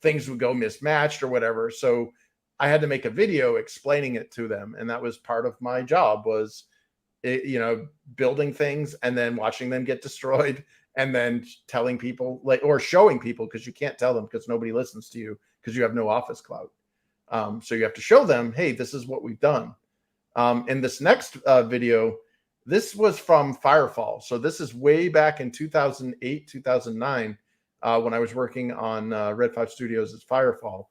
things would go mismatched or whatever. So I had to make a video explaining it to them, and that was part of my job, was building things and then watching them get destroyed, and then telling people or showing people, because you can't tell them because nobody listens to you because you have no office clout. So you have to show them, hey, this is what we've done. In this next video, this was from Firefall. So this is way back in 2008, 2009. when I was working on Red 5 Studios' Firefall.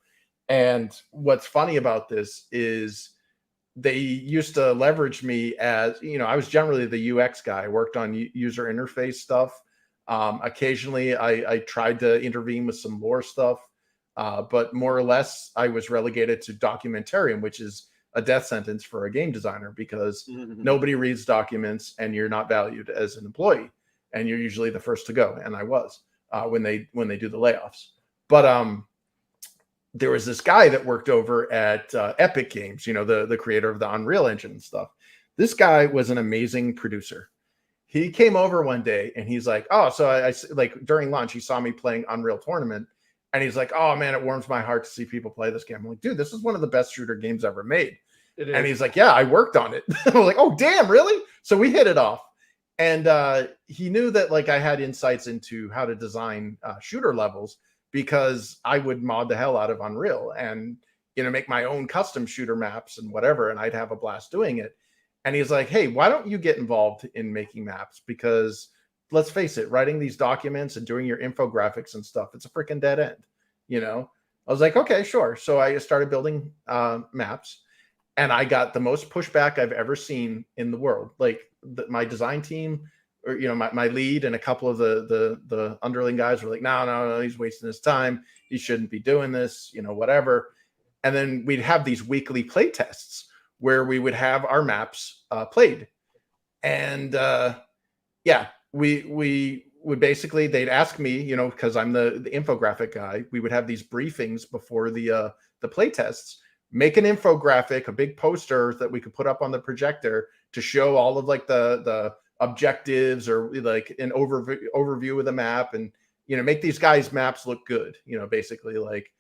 And what's funny about this is they used to leverage me as, I was generally the UX guy. I worked on user interface stuff. Occasionally, I tried to intervene with some lore stuff, but more or less, I was relegated to documentarian, which is a death sentence for a game designer because nobody reads documents and you're not valued as an employee, and you're usually the first to go. And I was when they do the layoffs. But there was this guy that worked over at Epic Games, the creator of the Unreal Engine and stuff. This guy was an amazing producer. He came over one day and he's like, oh, so I like during lunch, he saw me playing Unreal Tournament. And he's like, oh man, it warms my heart to see people play this game. I'm like, dude, this is one of the best shooter games ever made. And he's like, yeah, I worked on it. I'm like, oh, damn, really? So we hit it off. And he knew that like I had insights into how to design shooter levels because I would mod the hell out of Unreal and, make my own custom shooter maps and whatever. And I'd have a blast doing it. And he's like, hey, why don't you get involved in making maps? Because let's face it, writing these documents and doing your infographics and stuff, it's a freaking dead end. I was like, okay, sure. So I started building maps, and I got the most pushback I've ever seen in the world. Like my design team, or my lead and a couple of the underling guys were like, no, he's wasting his time. He shouldn't be doing this, whatever. And then we'd have these weekly play tests where we would have our maps played. And we would basically, they'd ask me, because I'm the infographic guy, we would have these briefings before the play tests, make an infographic, a big poster that we could put up on the projector to show all of like the objectives or like an overview of the map, and make these guys' maps look good, basically like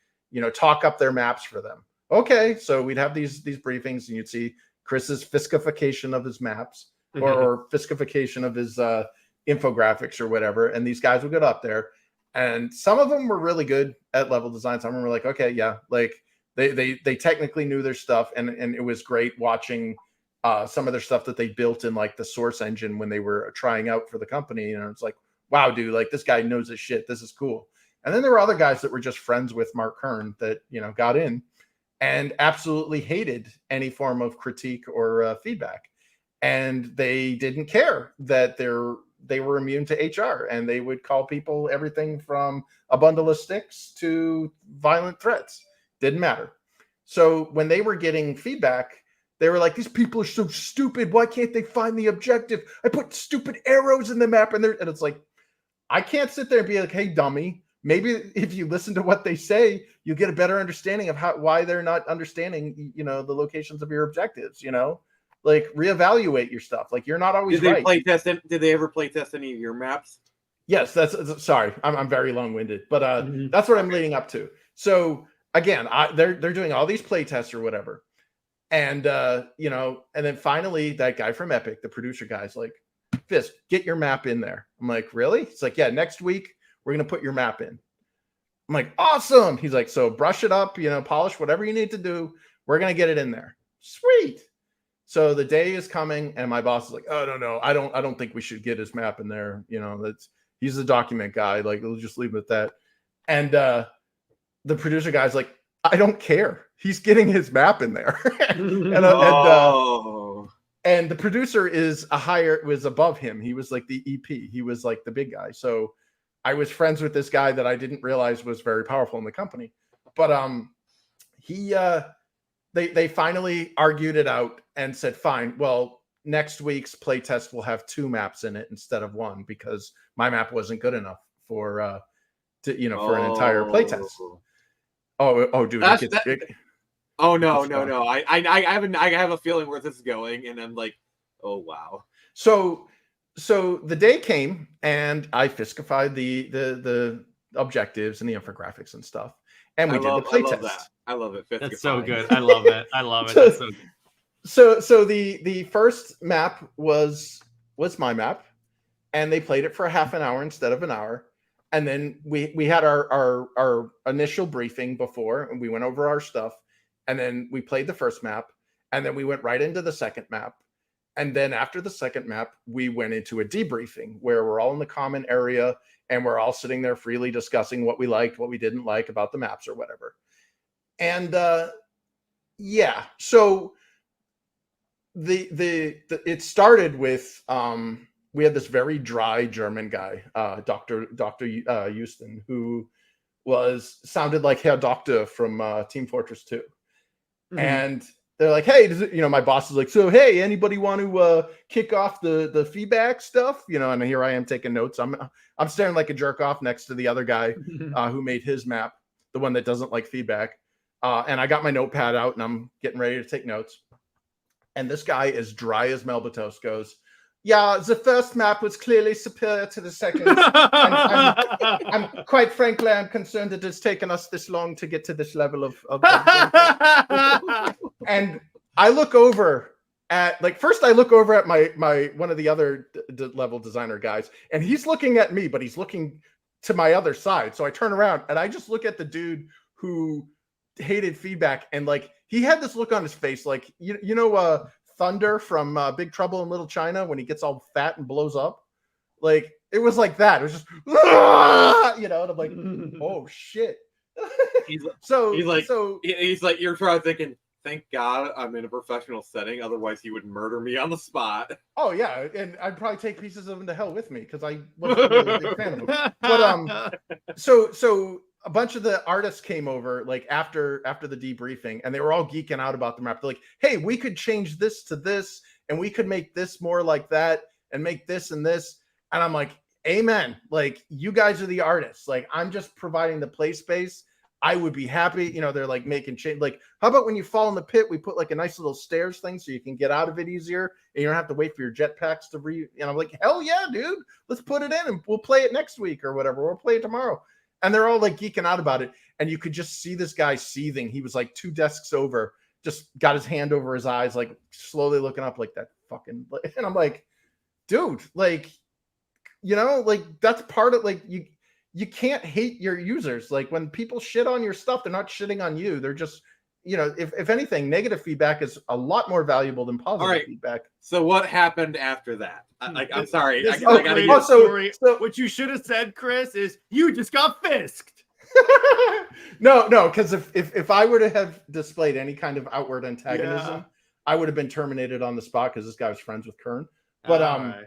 talk up their maps for them. Okay, so we'd have these briefings, and you'd see Chris's fiskification of his maps or fiskification of his infographics or whatever, and these guys would get up there, and some of them were really good at level design. Some of them were like, okay, yeah, like they technically knew their stuff, and it was great watching some of their stuff that they built in like the Source engine when they were trying out for the company. And it's like, wow, dude, like this guy knows his shit. This is cool. And then there were other guys that were just friends with Mark Kern that, got in and absolutely hated any form of critique or feedback. And they didn't care that they were immune to HR, and they would call people everything from a bundle of sticks to violent threats. Didn't matter. So when they were getting feedback, they were like, these people are so stupid. Why can't they find the objective? I put stupid arrows in the map, and it's like, I can't sit there and be like, hey, dummy. Maybe if you listen to what they say, you get a better understanding of why they're not understanding, the locations of your objectives, like reevaluate your stuff. Like you're not always right. Did they ever play test any of your maps? Yes, that's sorry. I'm very long-winded, but that's what I'm leading up to. So again, they're doing all these play tests or whatever. And, and then finally that guy from Epic, the producer guy's like, Fisk, get your map in there. I'm like, really? It's like, yeah, next week we're going to put your map in. I'm like, awesome. He's like, so brush it up, polish whatever you need to do. We're going to get it in there. Sweet. So the day is coming, and my boss is like, oh, no, I don't think we should get his map in there. He's the document guy. Like, we'll just leave it at that. And the producer guy's like, I don't care. He's getting his map in there. And the producer was above him. He was like the EP. He was like the big guy. So I was friends with this guy that I didn't realize was very powerful in the company. But they finally argued it out and said, fine, well, next week's playtest will have 2 maps in it instead of 1, because my map wasn't good enough for an entire playtest. Oh, dude. No. I have a feeling where this is going, and I'm like, oh wow. So the day came, and I fiskified the objectives and the infographics and stuff, and we did the playtest. I love it. That's so good. I love it. That's so good. So the first map was my map, and they played it for half an hour instead of an hour. And then we had our initial briefing before, and we went over our stuff. And then we played the first map, and then we went right into the second map. And then after the second map, we went into a debriefing where we're all in the common area and we're all sitting there freely discussing what we liked, what we didn't like about the maps or whatever. And yeah, so it started with we had this very dry German guy, Dr. Houston, who sounded like Herr Doctor from Team Fortress 2. Mm-hmm. And they're like, hey, my boss is like, so, hey, anybody want to kick off the feedback stuff? And here I am taking notes. I'm staring like a jerk off next to the other guy who made his map, the one that doesn't like feedback. And I got my notepad out and I'm getting ready to take notes. And this guy, as dry as Melbatos, goes, yeah, the first map was clearly superior to the second. I'm quite frankly, I'm concerned it has taken us this long to get to this level of and I look over at first I look over at my one of the other level designer guys, and he's looking at me, but he's looking to my other side. So I turn around and I just look at the dude who hated feedback, and he had this look on his face, Thunder from Big Trouble in Little China when he gets all fat and blows up. It was like that. It was just, and I'm like, oh shit. He's like, you're probably thinking, thank God I'm in a professional setting, otherwise he would murder me on the spot. Oh yeah, and I'd probably take pieces of him to hell with me because I wasn't really a big fan of him. But so a bunch of the artists came over after the debriefing, and they were all geeking out about the map. They're like, hey, we could change this to this, and we could make this more like that, and make this and this. And I'm like, amen. You guys are the artists. I'm just providing the play space. I would be happy. They're making change. How about when you fall in the pit, we put a nice little stairs thing so you can get out of it easier, and you don't have to wait for your jetpacks to And I'm like, hell yeah, dude. Let's put it in, and we'll play it next week or whatever. We'll play it tomorrow. And they're all geeking out about it. And you could just see this guy seething. He was 2 desks over, just got his hand over his eyes, slowly looking up that fucking. And I'm like, dude, that's part of you can't hate your users. When people shit on your stuff, they're not shitting on you. They're just, if anything, negative feedback is a lot more valuable than positive feedback. So what happened after that? I'm sorry. What you should have said, Chris, is you just got fisked. No, because if I were to have displayed any kind of outward antagonism, I would have been terminated on the spot because this guy was friends with Kern. But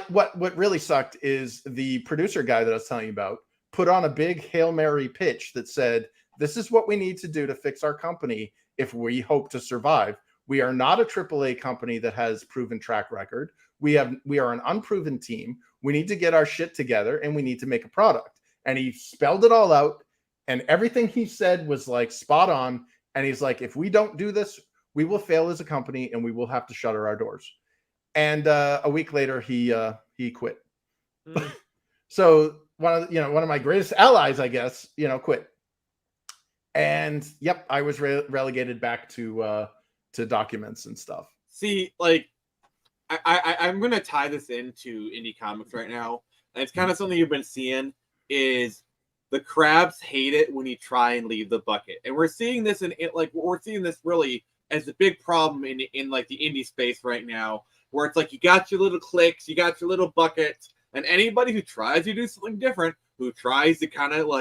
what really sucked is the producer guy that I was telling you about put on a big Hail Mary pitch that said, this is what we need to do to fix our company if we hope to survive. We are not a AAA company that has proven track record. We are an unproven team. We need to get our shit together and we need to make a product. And he spelled it all out, and everything he said was spot on. And he's like, if we don't do this, we will fail as a company and we will have to shutter our doors. And a week later, he quit. So one of my greatest allies, I guess, quit. And yep, I was relegated back to documents and stuff. See, I'm going to tie this into indie comics right now. And it's kind of something you've been seeing is the crabs hate it when you try and leave the bucket. And we're seeing this we're seeing this really as a big problem in the indie space right now, where it's you got your little cliques, you got your little buckets, and anybody who tries to do something different, who tries to kind of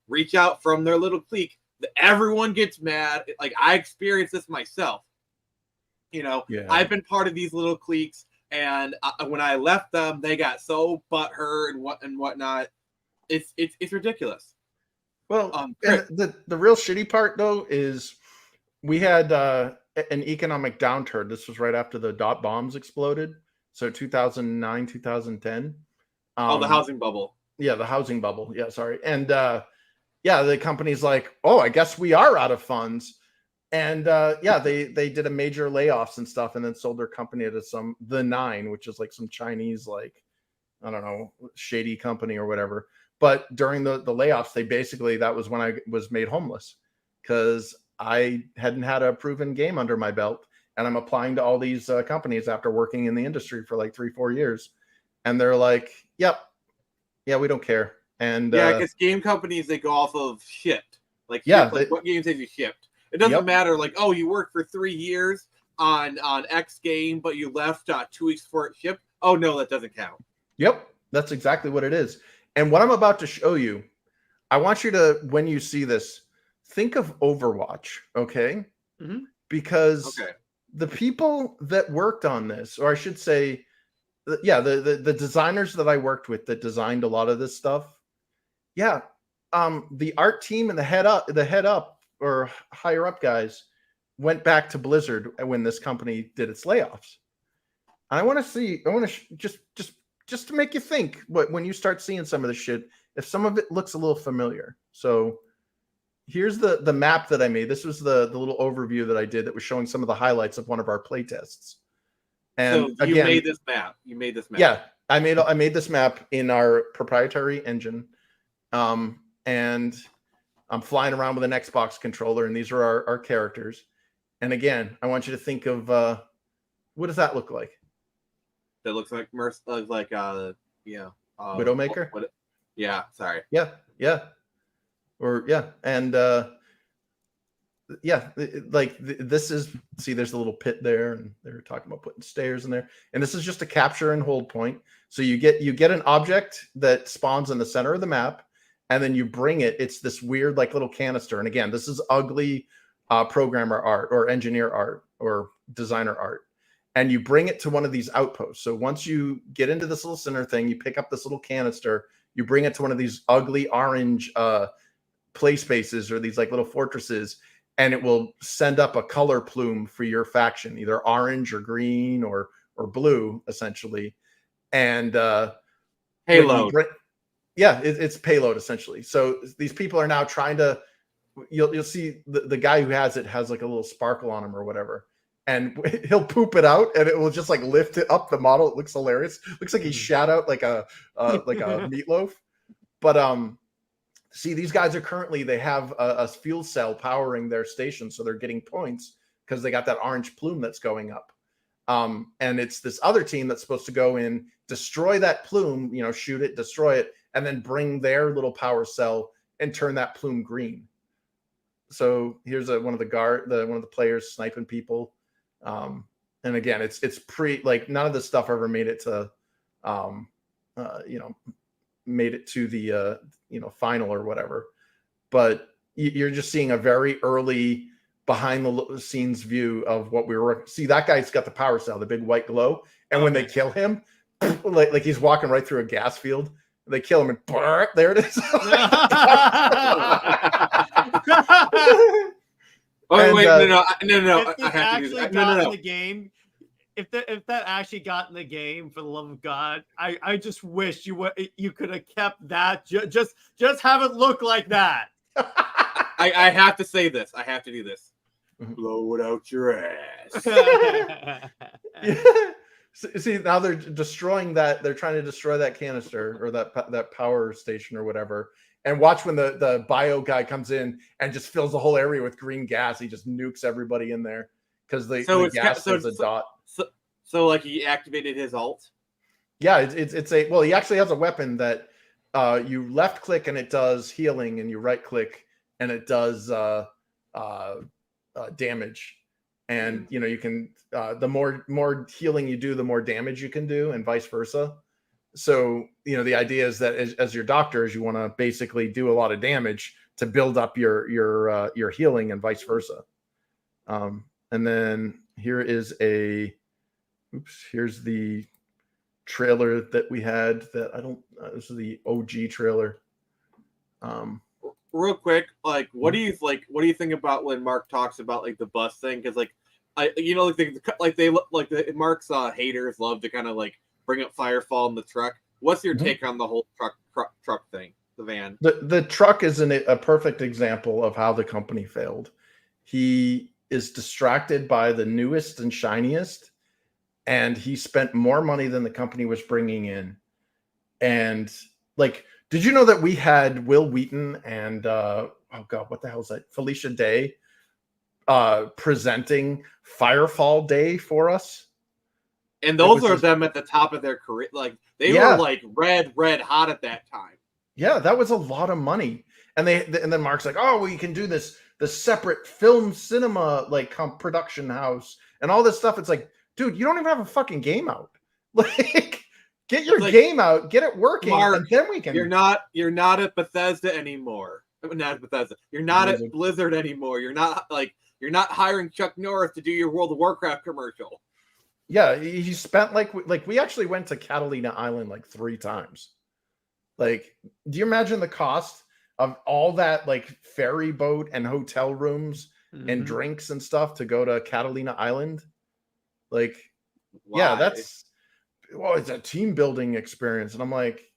reach out from their little clique, everyone gets mad. I experienced this myself. I've been part of these little cliques, and when I left them, they got so butthurt and whatnot. It's ridiculous. Well, the real shitty part though is we had an economic downturn. This was right after the dot bombs exploded, so 2009, 2010. The housing bubble. Yeah, the housing bubble. Yeah, sorry. And the company's like, oh, I guess we are out of funds. And they did a major layoffs and stuff, and then sold their company to the Nine, which is some Chinese I don't know, shady company or whatever. But during the layoffs, that was when I was made homeless because I hadn't had a proven game under my belt, and I'm applying to all these companies after working in the industry for 3-4 years, and they're like, "Yep, yeah, we don't care." And because game companies, they go off of shipped, what games have you shipped? It doesn't matter. Oh, you worked for 3 years. on X game, but you left 2 weeks before it shipped. Oh no, that doesn't count. Yep, that's exactly what it is. And what I'm about to show you, I want you to, when you see this, think of Overwatch, okay? Mhm. Because Okay. the people that worked on this, or I should say, the designers that I worked with that designed a lot of this stuff, the art team and the head up or higher up guys went back to Blizzard when this company did its layoffs. And I want to just to make you think when you start seeing some of the shit, if some of it looks a little familiar. So here's the map that I made. This was the little overview that I did that was showing some of the highlights of one of our play tests. And so you again, made this map. Yeah, I made this map in our proprietary engine. And I'm flying around with an Xbox controller, and these are our characters. And again, I want you to think of what does that look like? That looks like Widowmaker. Yeah, sorry. Yeah, and this is, see, there's a little pit there, and they're talking about putting stairs in there, and this is just a capture and hold point. So you get an object that spawns in the center of the map, and then you bring it. It's this weird like little canister, and again, this is ugly programmer art or engineer art or designer art. And you bring it to one of these outposts. So once you get into this little center thing, you pick up this little canister, you bring it to one of these ugly orange play spaces or these like little fortresses, and it will send up a color plume for your faction, either orange or green or blue, essentially. And Payload. It's payload essentially. So these people are now trying to. You'll see the guy who has it has like a little sparkle on him or whatever. And he'll poop it out, and it will just like lift it up the model. It looks hilarious. Looks like he shat out like a meatloaf. But see, these guys are currently, they have a fuel cell powering their station, so they're getting points because they got that orange plume that's going up. And it's this other team that's supposed to go in, destroy that plume, shoot it, destroy it, and then bring their little power cell and turn that plume green. So here's one of the players sniping people. And again, it's none of this stuff ever made it to, made it to the, final or whatever, but you're just seeing a very early behind the scenes view of what we were. See, that guy's got the power cell, the big white glow. And when they kill him, like he's walking right through a gas field, they kill him and there it is. Oh, wait, no. If this actually got in the game, if that actually got in the game, for the love of God, I just wish you could have kept that. Just have it look like that. I have to say this. I have to do this. Blow it out your ass. See, now they're destroying that. They're trying to destroy that canister or that power station or whatever. And watch when the bio guy comes in and just fills the whole area with green gas. He just nukes everybody in there because the gas is a dot. So like he activated his ult? Yeah, he actually has a weapon that you left click and it does healing, and you right click and it does damage. And you can the more healing you do, the more damage you can do, and vice versa. So, the idea is that as your doctors, you want to basically do a lot of damage to build up your healing and vice versa. And then here's the trailer that we had this is the OG trailer. Real quick, what do you think about when Mark talks about like the bus thing? Because Mark's haters love to kind of like bring up Firefall in the truck. What's your take on the whole truck thing, the van? The truck is a perfect example of how the company failed. He is distracted by the newest and shiniest, and he spent more money than the company was bringing in. And did you know that we had Will Wheaton and what the hell is that? Felicia Day presenting Firefall Day for us? And those are them at the top of their career. They were red hot at that time. Yeah, that was a lot of money. And then Mark's like, oh, well, you can do this the separate film cinema like production house and all this stuff. It's like, dude, you don't even have a fucking game out. Like, get your game out, get it working, Mark, and then we can. You're not at Bethesda anymore. Not at Bethesda. You're not at Blizzard anymore. You're not hiring Chuck Norris to do your World of Warcraft commercial. Yeah, he spent like we actually went to Catalina Island like 3 times. Like, do you imagine the cost of all that like ferry boat and hotel rooms and drinks and stuff to go to Catalina Island? Like, yeah, it's a team building experience. And I'm like,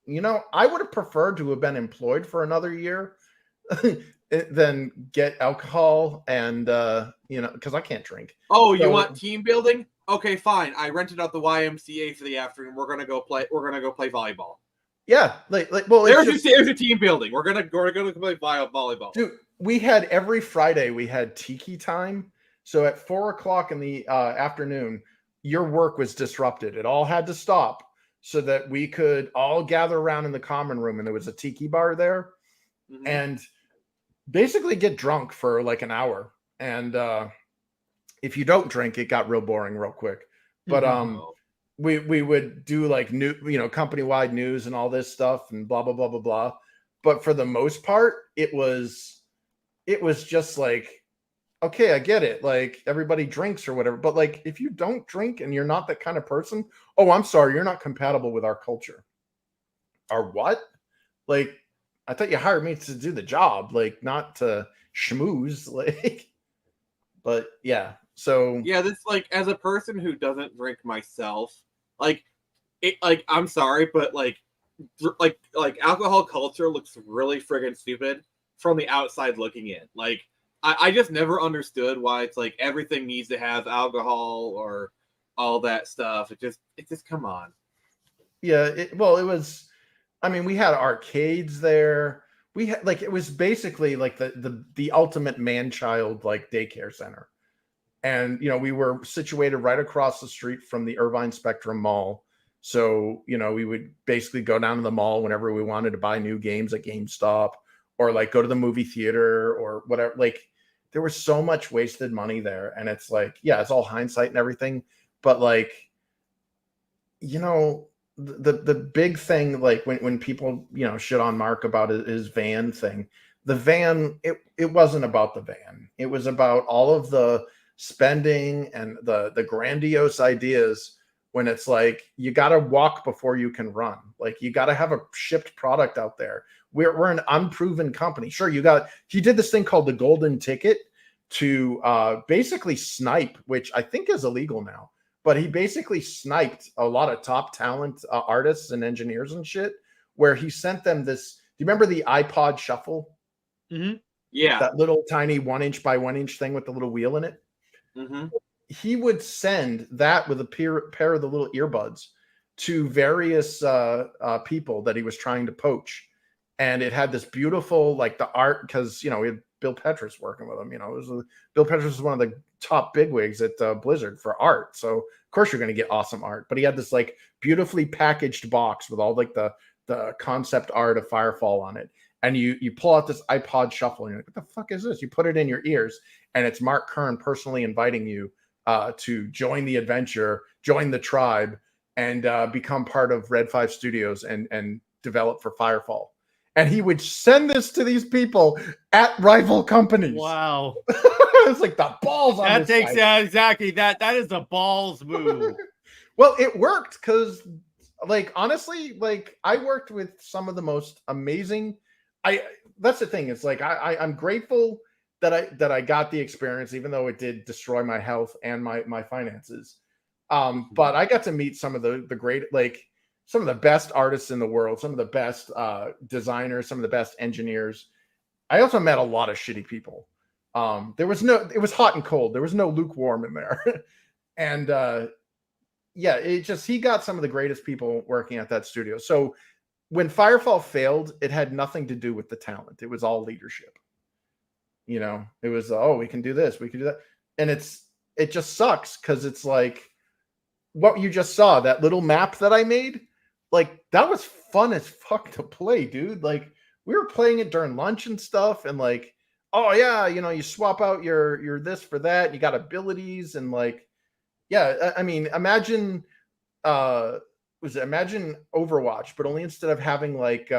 I would have preferred to have been employed for another year than get alcohol and because I can't drink. Oh, so, you want team building? Okay, fine. I rented out the YMCA for the afternoon. We're gonna go play volleyball. Yeah, well, there's a team building. We're gonna play volleyball. Dude, we had every Friday we had tiki time. So at 4:00 in the afternoon, your work was disrupted. It all had to stop so that we could all gather around in the common room, and there was a tiki bar there, and basically get drunk for like an hour. And if you don't drink, it got real boring real quick. But we would do like company-wide news and all this stuff and blah blah blah blah blah. But for the most part, it was just like, okay, I get it. Like, everybody drinks or whatever. But like, if you don't drink and you're not that kind of person, oh, I'm sorry, you're not compatible with our culture. Our what? Like, I thought you hired me to do the job, like not to schmooze. Like, but yeah. So yeah, this like as a person who doesn't drink myself, I'm sorry, but like alcohol culture looks really friggin' stupid from the outside looking in. Like, I just never understood why it's like everything needs to have alcohol or all that stuff. It just come on. Yeah, it was. I mean, we had arcades there. We had it was basically like the ultimate man-child like daycare center. And, we were situated right across the street from the Irvine Spectrum Mall. So, we would basically go down to the mall whenever we wanted to buy new games at GameStop or like go to the movie theater or whatever. Like, there was so much wasted money there. And it's like, yeah, it's all hindsight and everything. But like, the big thing, like when people, shit on Mark about his van thing, the van, it wasn't about the van. It was about all of the spending and the grandiose ideas when it's like, you got to walk before you can run. Like, you got to have a shipped product out there. We're an unproven company. Sure, he did this thing called the golden ticket to basically snipe, which I think is illegal now, but he basically sniped a lot of top talent artists and engineers and shit, where he sent them this. Do you remember the iPod Shuffle? Mm-hmm. Yeah. That little tiny 1-inch by 1-inch thing with the little wheel in it. Mm-hmm. He would send that with a pair of the little earbuds to various people that he was trying to poach. And it had this beautiful, like the art, because, we had Bill Petrus working with him. Bill Petrus was one of the top bigwigs at Blizzard for art. So, of course, you're going to get awesome art. But he had this like beautifully packaged box with all like the concept art of Firefall on it. And you pull out this iPod Shuffle and you're like, what the fuck is this? You put it in your ears and it's Mark Kern personally inviting you to join the adventure, join the tribe, and become part of Red 5 Studios and develop for Firefall. And he would send this to these people at rival companies. Wow. It's like the balls on that this takes guy. exactly that is a balls move. Well, it worked because, like, honestly, like, I worked with some of the most amazing. That's the thing. It's like I'm grateful that I got the experience, even though it did destroy my health and my finances. But I got to meet some of the great, like, some of the best artists in the world, some of the best designers, some of the best engineers. I also met a lot of shitty people. It was hot and cold. There was no lukewarm in there. And he got some of the greatest people working at that studio. So when Firefall failed, it had nothing to do with the talent. It was all leadership. It was, we can do this, we can do that. And it just sucks because it's like what you just saw, that little map that I made, like, that was fun as fuck to play, dude. Like, we were playing it during lunch and stuff, and like, oh yeah, you swap out your this for that. You got abilities and like, yeah. I mean, imagine imagine Overwatch, but only instead of having like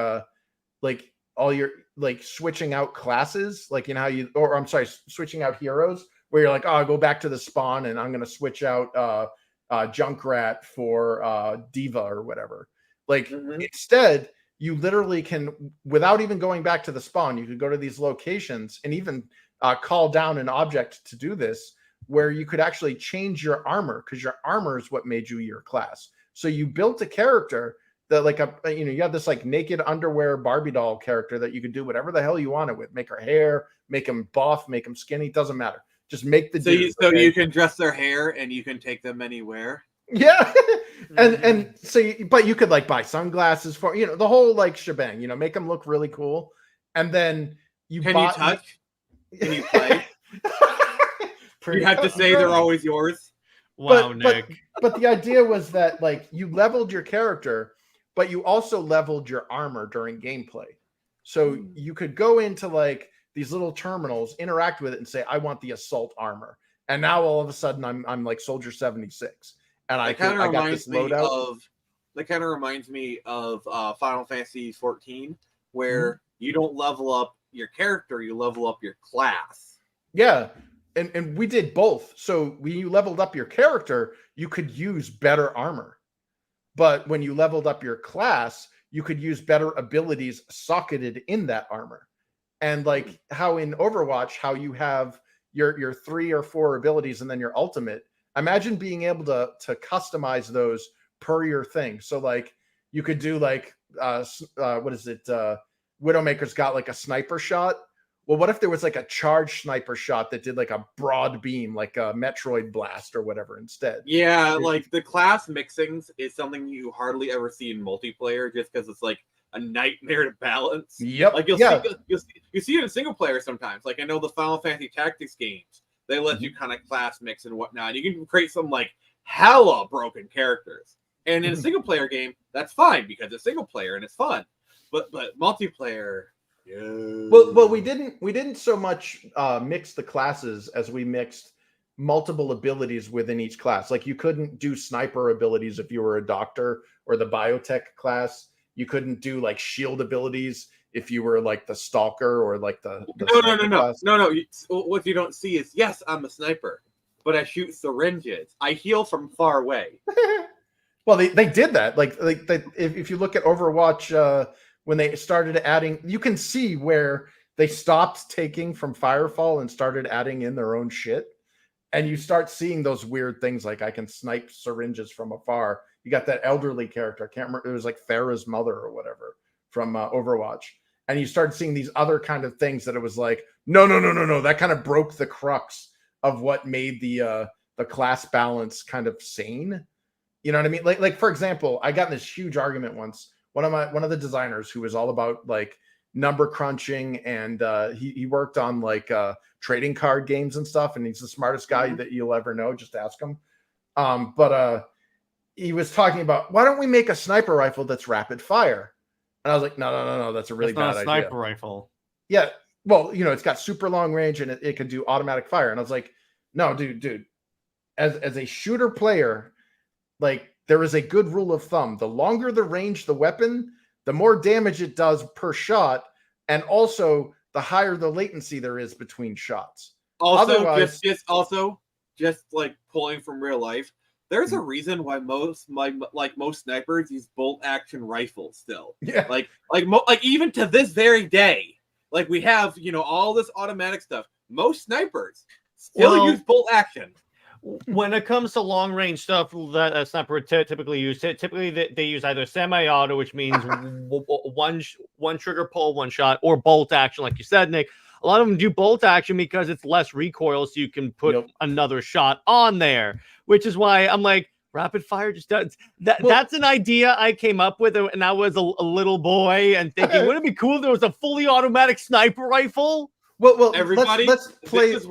all your like switching out classes, like how you, or I'm sorry, switching out heroes, where you're like, oh, I'll go back to the spawn and I'm gonna switch out Junkrat for Diva or whatever. Like instead, you literally can, without even going back to the spawn, you could go to these locations and even call down an object to do this, where you could actually change your armor, because your armor is what made you your class. So you built a character that like you have this like naked underwear Barbie doll character that you could do whatever the hell you wanted with. Make her hair, make him buff, make him skinny, doesn't matter. Just make the you can dress their hair and you can take them anywhere. Yeah. and so but you could like buy sunglasses for the whole like shebang, make them look really cool. And then Can you touch? Can you play? You have to say they're always yours. Wow, Nick. But the idea was that like you leveled your character, but you also leveled your armor during gameplay. So you could go into like these little terminals, interact with it, and say, I want the assault armor. And now all of a sudden I'm like Soldier 76. And I got this loadout. That kind of reminds me of Final Fantasy 14, where you don't level up your character, you level up your class. Yeah. And we did both. So when you leveled up your character, you could use better armor. But when you leveled up your class, you could use better abilities socketed in that armor. And like how in Overwatch, how you have your 3 or 4 abilities and then your ultimate. Imagine being able to customize those per your thing. So like you could do like what is it? Widowmaker's got like a sniper shot. Well, what if there was like a charged sniper shot that did like a broad beam, like a Metroid blast or whatever instead? Yeah, like the class mixings is something you hardly ever see in multiplayer, just because it's like a nightmare to balance. Yep. Like you see it in single player sometimes. Like I know the Final Fantasy Tactics games, they let you kind of class mix and whatnot. You can create some like hella broken characters. And in a single player game, that's fine because it's single player and it's fun. But multiplayer. Yeah. Well, we didn't so much mix the classes as we mixed multiple abilities within each class. Like you couldn't do sniper abilities if you were a doctor or the biotech class. You couldn't do like shield abilities if you were like the stalker or like the no. What you don't see is, yes, I'm a sniper, but I shoot syringes. I heal from far away. Well, they did that. Like if you look at Overwatch. When they started adding, you can see where they stopped taking from Firefall and started adding in their own shit. And you start seeing those weird things like I can snipe syringes from afar. You got that elderly character. I can't remember. It was like Farah's mother or whatever from Overwatch. And you start seeing these other kind of things that it was like, no. That kind of broke the crux of what made the class balance kind of sane. You know what I mean? Like for example, I got in this huge argument once. One of the designers who was all about like number crunching and he worked on like trading card games and stuff, and he's the smartest guy that you'll ever know. Just ask him. But he was talking about, why don't we make a sniper rifle that's rapid fire? And I was like, no, that's a really bad idea. Sniper rifle. Yeah, well, it's got super long range and it can do automatic fire. And I was like, no, dude, as a shooter player, like. There is a good rule of thumb. The longer the range the weapon, the more damage it does per shot, and also the higher the latency there is between shots. Also, just like pulling from real life, there's a reason why most snipers use bolt action rifles still. Yeah. Like even to this very day, like we have all this automatic stuff. Most snipers still use bolt action. When it comes to long range stuff that a sniper would typically use, they use either semi-auto, which means one trigger pull, one shot, or bolt action, like you said, Nick. A lot of them do bolt action because it's less recoil, so you can put another shot on there, which is why I'm like, rapid fire just does that. That's an idea I came up with, and I was a little boy and thinking, wouldn't it be cool if there was a fully automatic sniper rifle? Well, everybody, let's play. This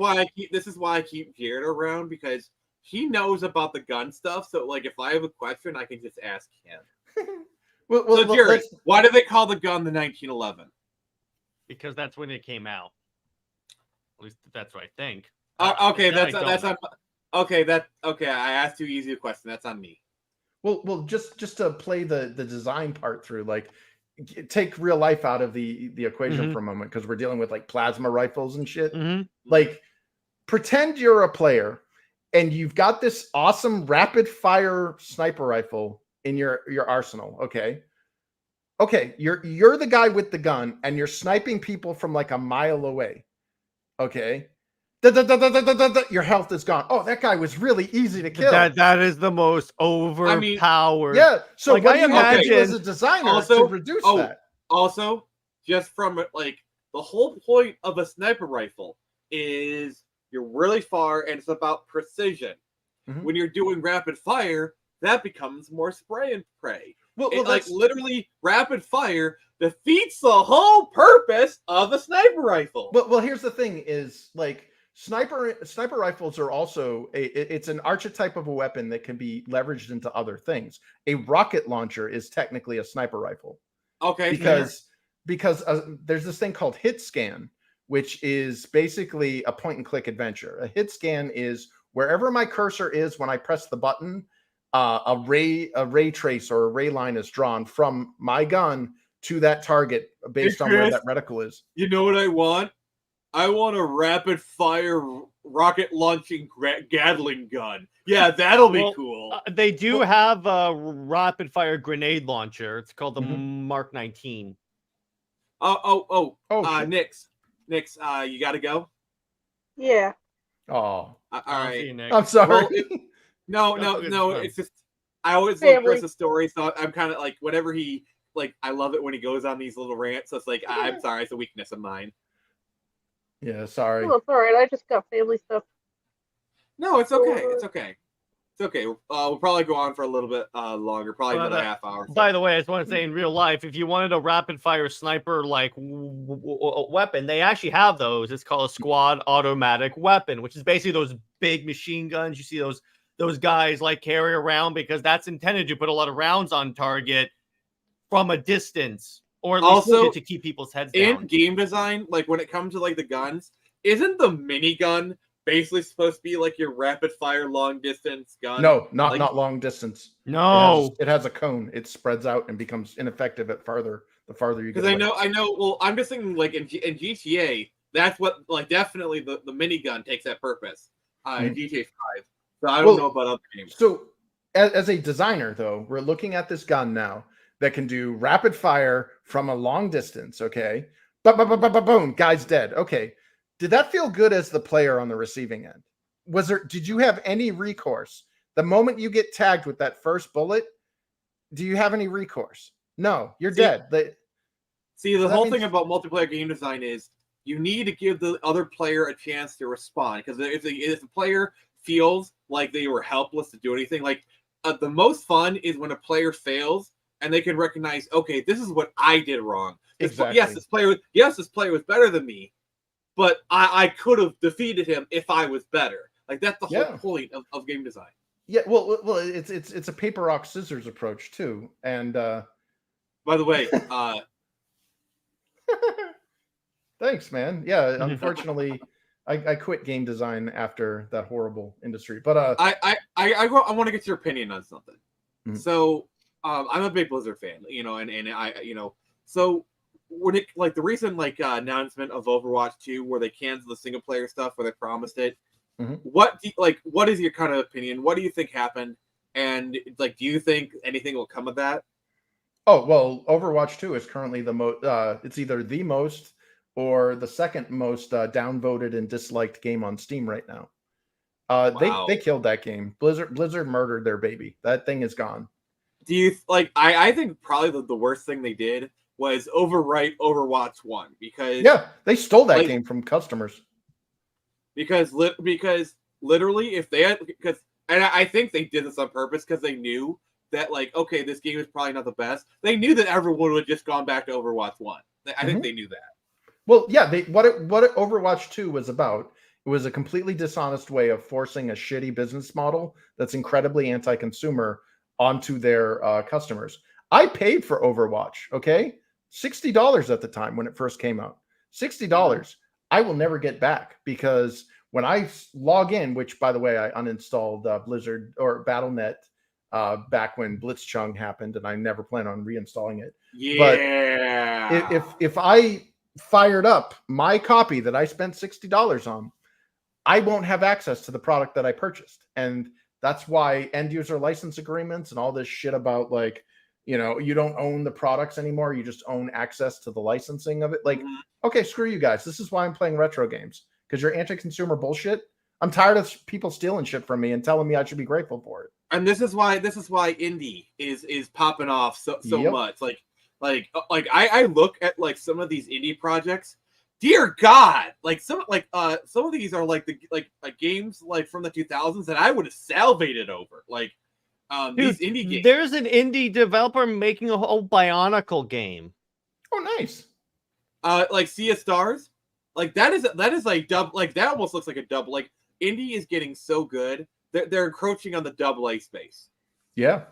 is why I keep Jared around, because he knows about the gun stuff. So, like, if I have a question, I can just ask him. Jared, why do they call the gun the 1911? Because that's when it came out. At least that's what I think. Okay, That I that's don't on. Okay. I asked too easy a question. That's on me. Well, just to play the design part through, like take real life out of the equation Mhm. for a moment, because we're dealing with like plasma rifles and shit. Mhm. Like, pretend you're a player and you've got this awesome rapid fire sniper rifle in your arsenal. Okay, you're the guy with the gun and you're sniping people from like a mile away. Okay. Your health is gone. Oh, that guy was really easy to kill. That is the most overpowered. Yeah. So Like, what I do you have to do as imagine- a designer Also- to reduce oh, that? Also, just from like the whole point of a sniper rifle is you're really far and it's about precision. Mhm. When you're doing rapid fire, that becomes more spray and pray. Well, It, like that's- literally, rapid fire defeats the whole purpose of a sniper rifle. Well, here's the thing: is like sniper rifles are also it's an archetype of a weapon that can be leveraged into other things. A rocket launcher is technically a sniper rifle. Okay, because there's this thing called hit scan, which is basically a point and click adventure. A hit scan is wherever my cursor is when I press the button, a ray trace or a ray line is drawn from my gun to that target based on where Chris, that reticle is. You know what I want? I want a rapid fire rocket launching Gatling gun. Yeah, that'll be Well, cool. They do have a rapid fire grenade launcher. It's called the Mhm. Mark 19. Oh, shit. Nix, you gotta go. Yeah. Oh, All I'll right. see you, Nick. I'm sorry. Well, no. fine. It's just I always love Family. Chris's story, so I'm kind of like whenever he like I love it when he goes on these little rants. So it's like I'm sorry, it's a weakness of mine. Yeah, sorry. Oh, it's alright. I just got family stuff. No, it's okay. It's okay. It's okay. We'll probably go on for a little bit longer, probably But, another half hour. By the way, I just want to say in real life, if you wanted a rapid fire sniper like weapon, they actually have those. It's called a squad automatic weapon, which is basically those big machine guns you see those guys like carry around, because that's intended to put a lot of rounds on target from a distance, or at least Also, to keep people's heads in down. game design, like when it comes to like the guns, isn't the minigun basically supposed to be like your rapid fire long distance gun? No, not Like- not long distance. No. It has a cone. It spreads out and becomes ineffective the farther you get. Because I away. know. Well, I'm just thinking like in GTA, that's what like definitely the minigun takes that purpose. In GTA 5. So I don't know about other games. So, as a designer, though, we're looking at this gun now that can do rapid fire from a long distance. Okay, boom, guy's dead. Okay, did that feel good as the player on the receiving end? Did you have any recourse the moment you get tagged with that first bullet? Do you have any recourse? No, you're dead. See, the that whole means- thing about multiplayer game design is you need to give the other player a chance to respond. Because if the player feels like they were helpless to do anything, like the most fun is when a player fails and they can recognize, okay, this is what I did wrong. Exactly. Yes, this player was better than me, but I could have defeated him if I was better. Like that's the whole point of game design. Yeah, well, it's a paper rock scissors approach too, and by the way, thanks, man. Yeah, unfortunately, I quit game design after that horrible industry. But I want to get your opinion on something. Mhm. So I'm a big Blizzard fan, and I so when it like the recent announcement of Overwatch 2 where they canceled the single player stuff where they promised it. Mhm. What is your kind of opinion? What do you think happened? And do you think anything will come of that? Oh, well, Overwatch 2 is currently the most, it's either the most or the second most downvoted and disliked game on Steam right now. Wow. They killed that game. Blizzard murdered their baby. That thing is gone. Do you I think probably the worst thing they did was overwrite Overwatch 1 because Yeah, they stole that game from customers. Because literally if they had and I think they did this on purpose because they knew that okay, this game is probably not the best. They knew that everyone would have just gone back to Overwatch 1. I think they knew that. Well, yeah, what Overwatch 2 was about, it was a completely dishonest way of forcing a shitty business model that's incredibly anti-consumer onto their customers. I paid for Overwatch, okay? $60 at the time when it first came out. $60. I will never get back, because when I log in, which by the way, I uninstalled Blizzard or Battle.net back when Blitzchung happened, and I never plan on reinstalling it. Yeah. But if I fired up my copy that I spent $60 on, I won't have access to the product that I purchased. And that's why end user license agreements and all this shit about like, you know, you don't own the products anymore. You just own access to the licensing of it. Like, okay, screw you guys. This is why I'm playing retro games, because you're anti-consumer bullshit. I'm tired of people stealing shit from me and telling me I should be grateful for it. And this is why indie is popping off so much. Like I look at like some of these indie projects. Dear God, like some of these are like games like from the 2000s that I would have salivated over. Like Dude, these indie games. There's an indie developer making a whole Bionicle game. Oh, nice. Like Sea of Stars. Like that is like dub. Like that almost looks like a dub. Like indie is getting so good. They're encroaching on the AA space. Yeah.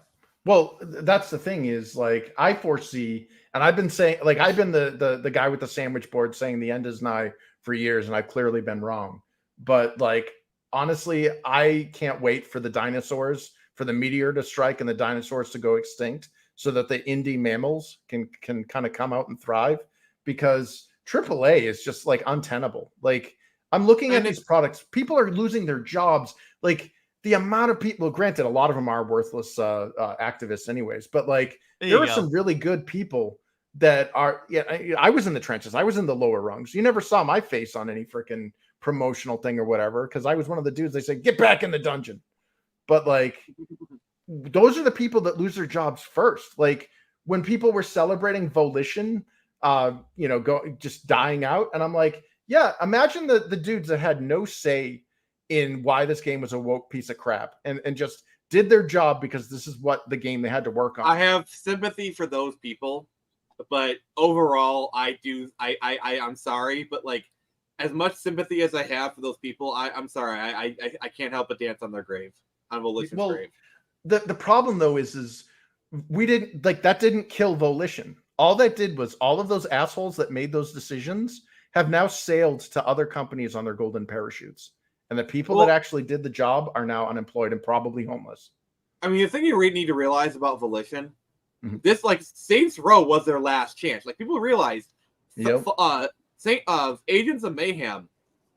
Well, that's the thing is like I foresee, and I've been saying, like I've been the guy with the sandwich board saying the end is nigh for years, and I've clearly been wrong. But like honestly, I can't wait for the dinosaurs, for the meteor to strike and the dinosaurs to go extinct, so that the indie mammals can kind of come out and thrive, because AAA is just like untenable. Like I'm looking at these products, people are losing their jobs. Like the amount of people, granted, a lot of them are worthless activists anyways, but like there are some really good people that are, I was in the trenches. I was in the lower rungs. You never saw my face on any freaking promotional thing or whatever, because I was one of the dudes they say, get back in the dungeon. But like, those are the people that lose their jobs first. Like when people were celebrating Volition, just dying out. And I'm like, yeah, imagine the dudes that had no say in why this game was a woke piece of crap and just did their job because this is what the game they had to work on. I have sympathy for those people, but overall I'm sorry, but like as much sympathy as I have for those people, I'm sorry. I can't help but dance on their grave, on Volition's grave. The problem though is we didn't like that didn't kill Volition. All that did was all of those assholes that made those decisions have now sailed to other companies on their golden parachutes. And the people that actually did the job are now unemployed and probably homeless. I mean, the thing you need to realize about Volition, this like Saints Row was their last chance. Like people realized, Agents of Mayhem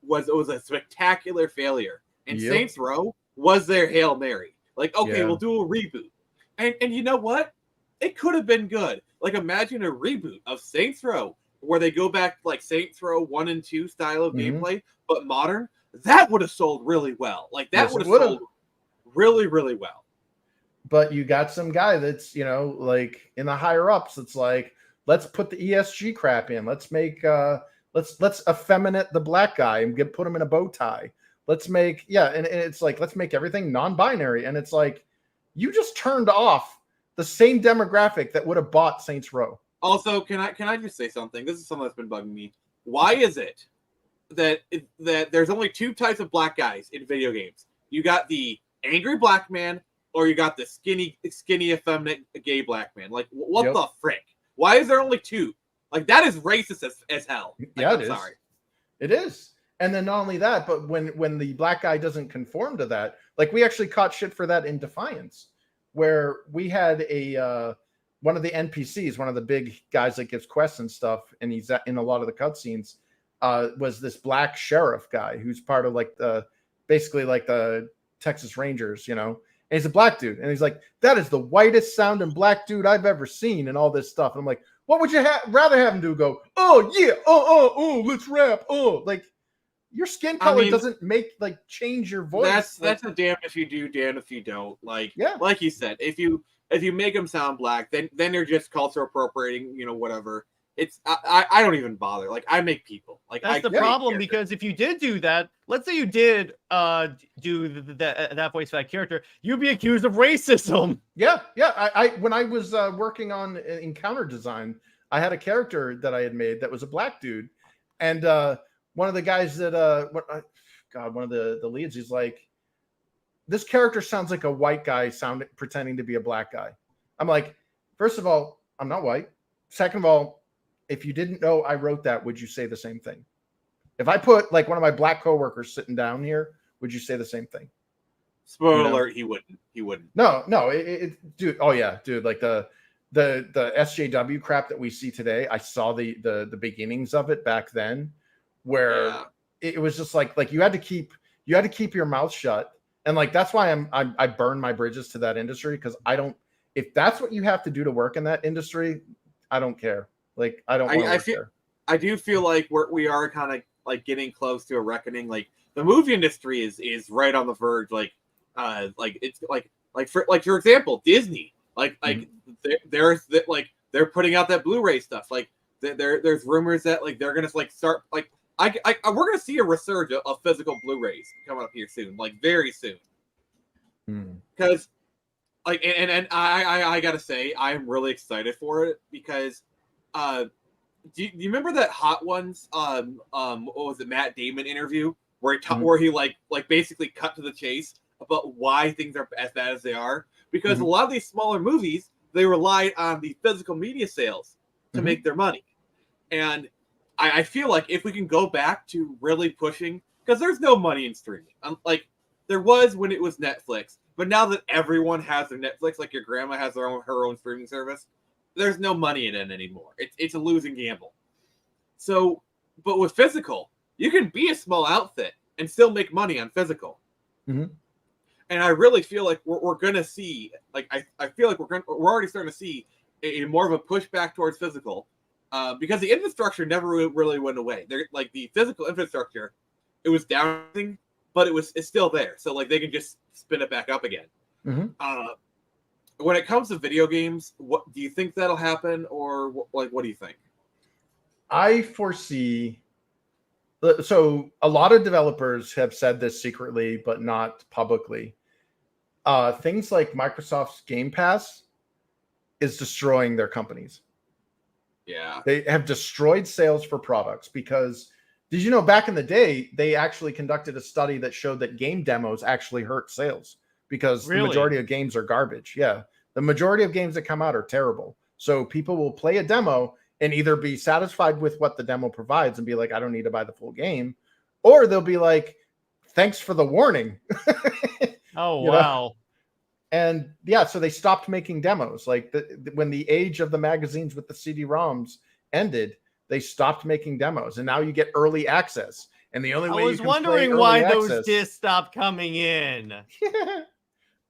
was a spectacular failure, and Saints Row was their Hail Mary. Like, okay, we'll do a reboot, and you know what? It could have been good. Like, imagine a reboot of Saints Row where they go back like Saints Row 1 and 2 style of gameplay, but modern. That would have sold really well. Like that would have sold really, really well. But you got some guy that's, like in the higher ups, it's like, let's put the ESG crap in. Let's make let's effeminate the black guy and put him in a bow tie. Let's make and it's like let's make everything non-binary. And it's like you just turned off the same demographic that would have bought Saints Row. Also, can I just say something? This is something that's been bugging me. Why is it that there's only two types of black guys in video games? You got the angry black man, or you got the skinny, effeminate gay black man. Like, what the frick? Why is there only two? Like, that is racist as hell. Like, I'm sorry. It is. And then not only that, but when the black guy doesn't conform to that, like we actually caught shit for that in Defiance, where we had a one of the NPCs, one of the big guys that gives quests and stuff, and he's in a lot of the cutscenes. Was this black sheriff guy who's part of like basically like the Texas Rangers, and he's a black dude. And he's like, that is the whitest sounding black dude I've ever seen and all this stuff. And I'm like, what would you rather have him do? Go, oh yeah, let's rap. Like your skin color doesn't change your voice. That's a damn if you do, damn if you don't. Like, like you said, if you make them sound black, then you're just culture appropriating, whatever. It's I don't even bother. Like I make people. Like that's the problem, because if you did do that, let's say you did do that voice for that character, you'd be accused of racism. Yeah. I when I was working on Encounter design, I had a character that I had made that was a black dude, and one of the guys that one of the leads, he's like, this character sounds like a white guy pretending to be a black guy. I'm like, first of all, I'm not white. Second of all, if you didn't know I wrote that, would you say the same thing? If I put like one of my black coworkers sitting down here, would you say the same thing? Spoiler You know? alert, he wouldn't. He wouldn't. No, dude. Oh yeah, dude. Like the SJW crap that we see today, I saw the beginnings of it back then, where it was just like you had to keep your mouth shut, and like that's why I burn my bridges to that industry, because I don't. If that's what you have to do to work in that industry, I don't care. Like I don't. I do feel like we are kind of like getting close to a reckoning. Like the movie industry is right on the verge. Like it's for example, Disney. There's they're putting out that Blu-ray stuff. Like there's rumors that like they're gonna like start like we're gonna see a resurgence of physical Blu-rays coming up here soon, like very soon. Because like and I gotta say I'm really excited for it because do you remember that Hot Ones what was it, Matt Damon interview where he like basically cut to the chase about why things are as bad as they are? Because a lot of these smaller movies, they relied on the physical media sales to make their money. And I feel like if we can go back to really pushing, because there's no money in streaming. Like there was when it was Netflix, but now that everyone has their Netflix, like your grandma has her own streaming service, there's no money in it anymore. It's a losing gamble. So, but with physical, you can be a small outfit and still make money on physical. And I really feel like we're going to see, like, I feel like we're already starting to see a more of a pushback towards physical because the infrastructure never really went away. They're like the physical infrastructure, it was down, but it's still there. So like they can just spin it back up again. When it comes to video games, what do you think that'll happen, or like what do you think? I foresee. So a lot of developers have said this secretly, but not publicly. Things like Microsoft's Game Pass is destroying their companies. Yeah. They have destroyed sales for products because did you know back in the day, they actually conducted a study that showed that game demos actually hurt sales because the majority of games are garbage. Yeah. The majority of games that come out are terrible. So people will play a demo and either be satisfied with what the demo provides and be like, I don't need to buy the full game. Or they'll be like, thanks for the warning. Oh, wow. And yeah, so they stopped making demos. Like when the age of the magazines with the CD-ROMs ended, they stopped making demos. And now you get early access. And the only way you can play early access... I was wondering why those discs stopped coming in.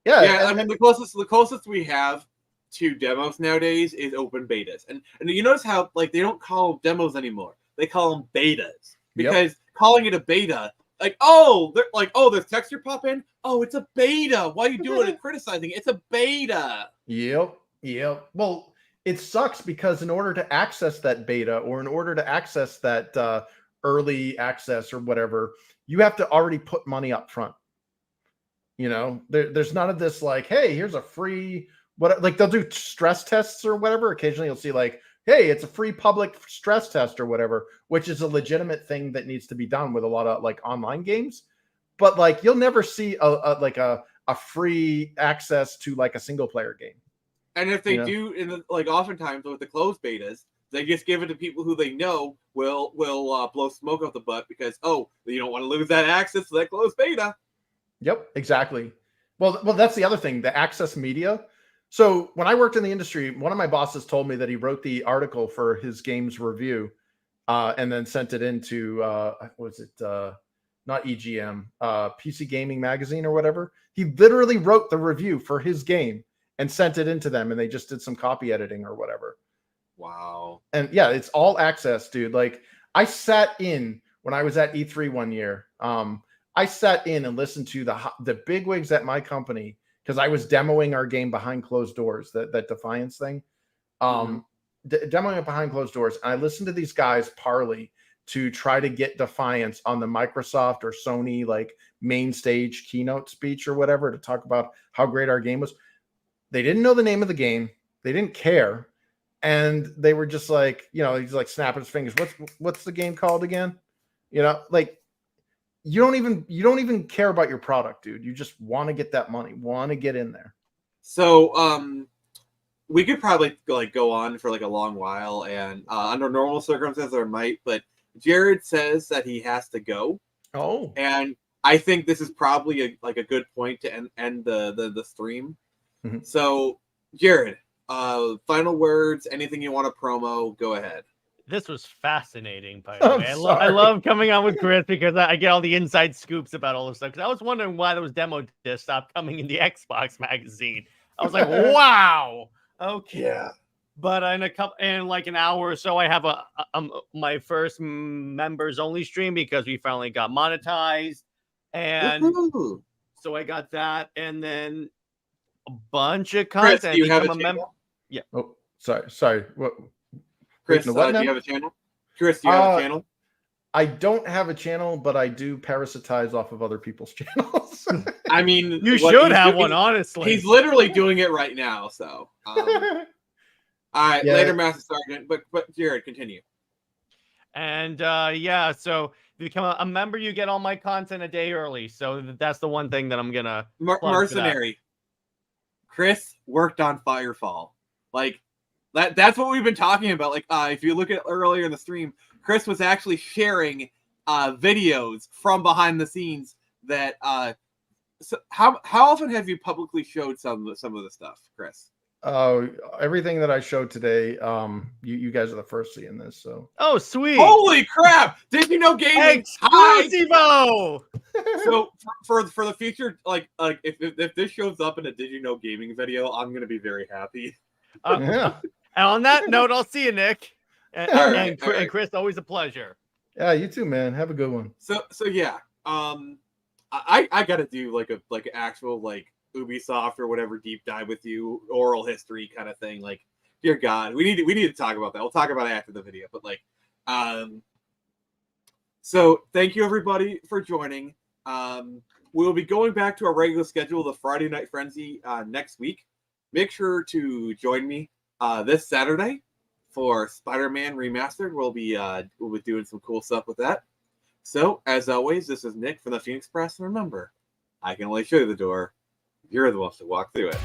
Yeah. I mean, the closest we have to demos nowadays is open betas. And you notice how like they don't call them demos anymore. They call them betas. Because calling it a beta, like, there's texture pop in. Oh, it's a beta. Why are you doing it criticizing it? It's a beta. Yep. Well, it sucks because in order to access that beta or in order to access that early access or whatever, you have to already put money up front. You know, there's none of this like, hey, here's a free like they'll do stress tests or whatever. Occasionally you'll see like, hey, it's a free public stress test or whatever, which is a legitimate thing that needs to be done with a lot of like online games. But like you'll never see a free access to like a single player game. And if they do, like oftentimes with the closed betas, they just give it to people who they know will blow smoke out the butt because you don't want to lose that access to that closed beta. Yep, exactly. Well, that's the other thing, the access media. So when I worked in the industry, one of my bosses told me that he wrote the article for his game's review and then sent it into, not EGM, PC Gaming Magazine or whatever. He literally wrote the review for his game and sent it into them, and they just did some copy editing or whatever. Wow. And yeah, it's all access, dude. Like I sat in when I was at E3 one year. I sat in and listened to the bigwigs at my company because I was demoing our game behind closed doors, that Defiance thing. Demoing it behind closed doors. And I listened to these guys parley to try to get Defiance on the Microsoft or Sony like main stage keynote speech or whatever to talk about how great our game was. They didn't know the name of the game. They didn't care. And they were just like, he's like snapping his fingers. What's the game called again? Like you don't even care about your product, dude. You just want to get that money, want to get in there. So, we could probably like go on for like a long while, and under normal circumstances, I might. But Jared says that he has to go, Oh, and I think this is probably a good point to end the stream. Mhm. So, Jared, final words, anything you want to promo, go ahead. This was fascinating, by the I'm way. I sorry. love coming on with Chris because I get all the inside scoops about all this stuff. Because I was wondering why those demo discs stopped coming in the Xbox magazine. I was like, wow, okay. yeah. But in like an hour or so, I have my first members only stream because we finally got monetized, and Woohoo! so I got that, and then a bunch of Chris, content. do you have a become channel? Oh, sorry. What? Chris, Wait, no, what do now? you have a channel? Chris, do you have a channel? I don't have a channel, but I do parasitize off of other people's channels. I mean, You what should he's have doing- one, honestly. He's literally doing it right now. So, all right, Yeah. later, Master Sergeant. But Jared, continue. And yeah, so if you become a member, you get all my content a day early. So that's the one thing that I'm gonna plug for that. Mercenary. Chris worked on Firefall. Like that's what we've been talking about. Like if you look at earlier in the stream, Chris was actually sharing videos from behind the scenes that so how often have you publicly showed some of the stuff, Chris? Everything that I showed today, you guys are the first seeing this, so Oh, sweet! Holy crap! Did you know gaming? Hi! Exclusivo! So for the future, like if this shows up in a Did You Know Gaming video, I'm gonna be very happy. yeah. And on that note, I'll see you, Nick. And, All right, and all right. Chris, always a pleasure. Yeah, you too, man. Have a good one. So yeah, I gotta do like an actual like Ubisoft or whatever deep dive with you, oral history kind of thing. Like, dear God, we need to talk about that. We'll talk about it after the video. But like, so thank you everybody for joining. We'll be going back to our regular schedule, the Friday Night Frenzy, next week. Make sure to join me this Saturday for Spider-Man Remastered. We'll be doing some cool stuff with that. So, as always, this is Nick from the Phoenix Press, and remember, I can only show you the door. You're the ones to walk through it.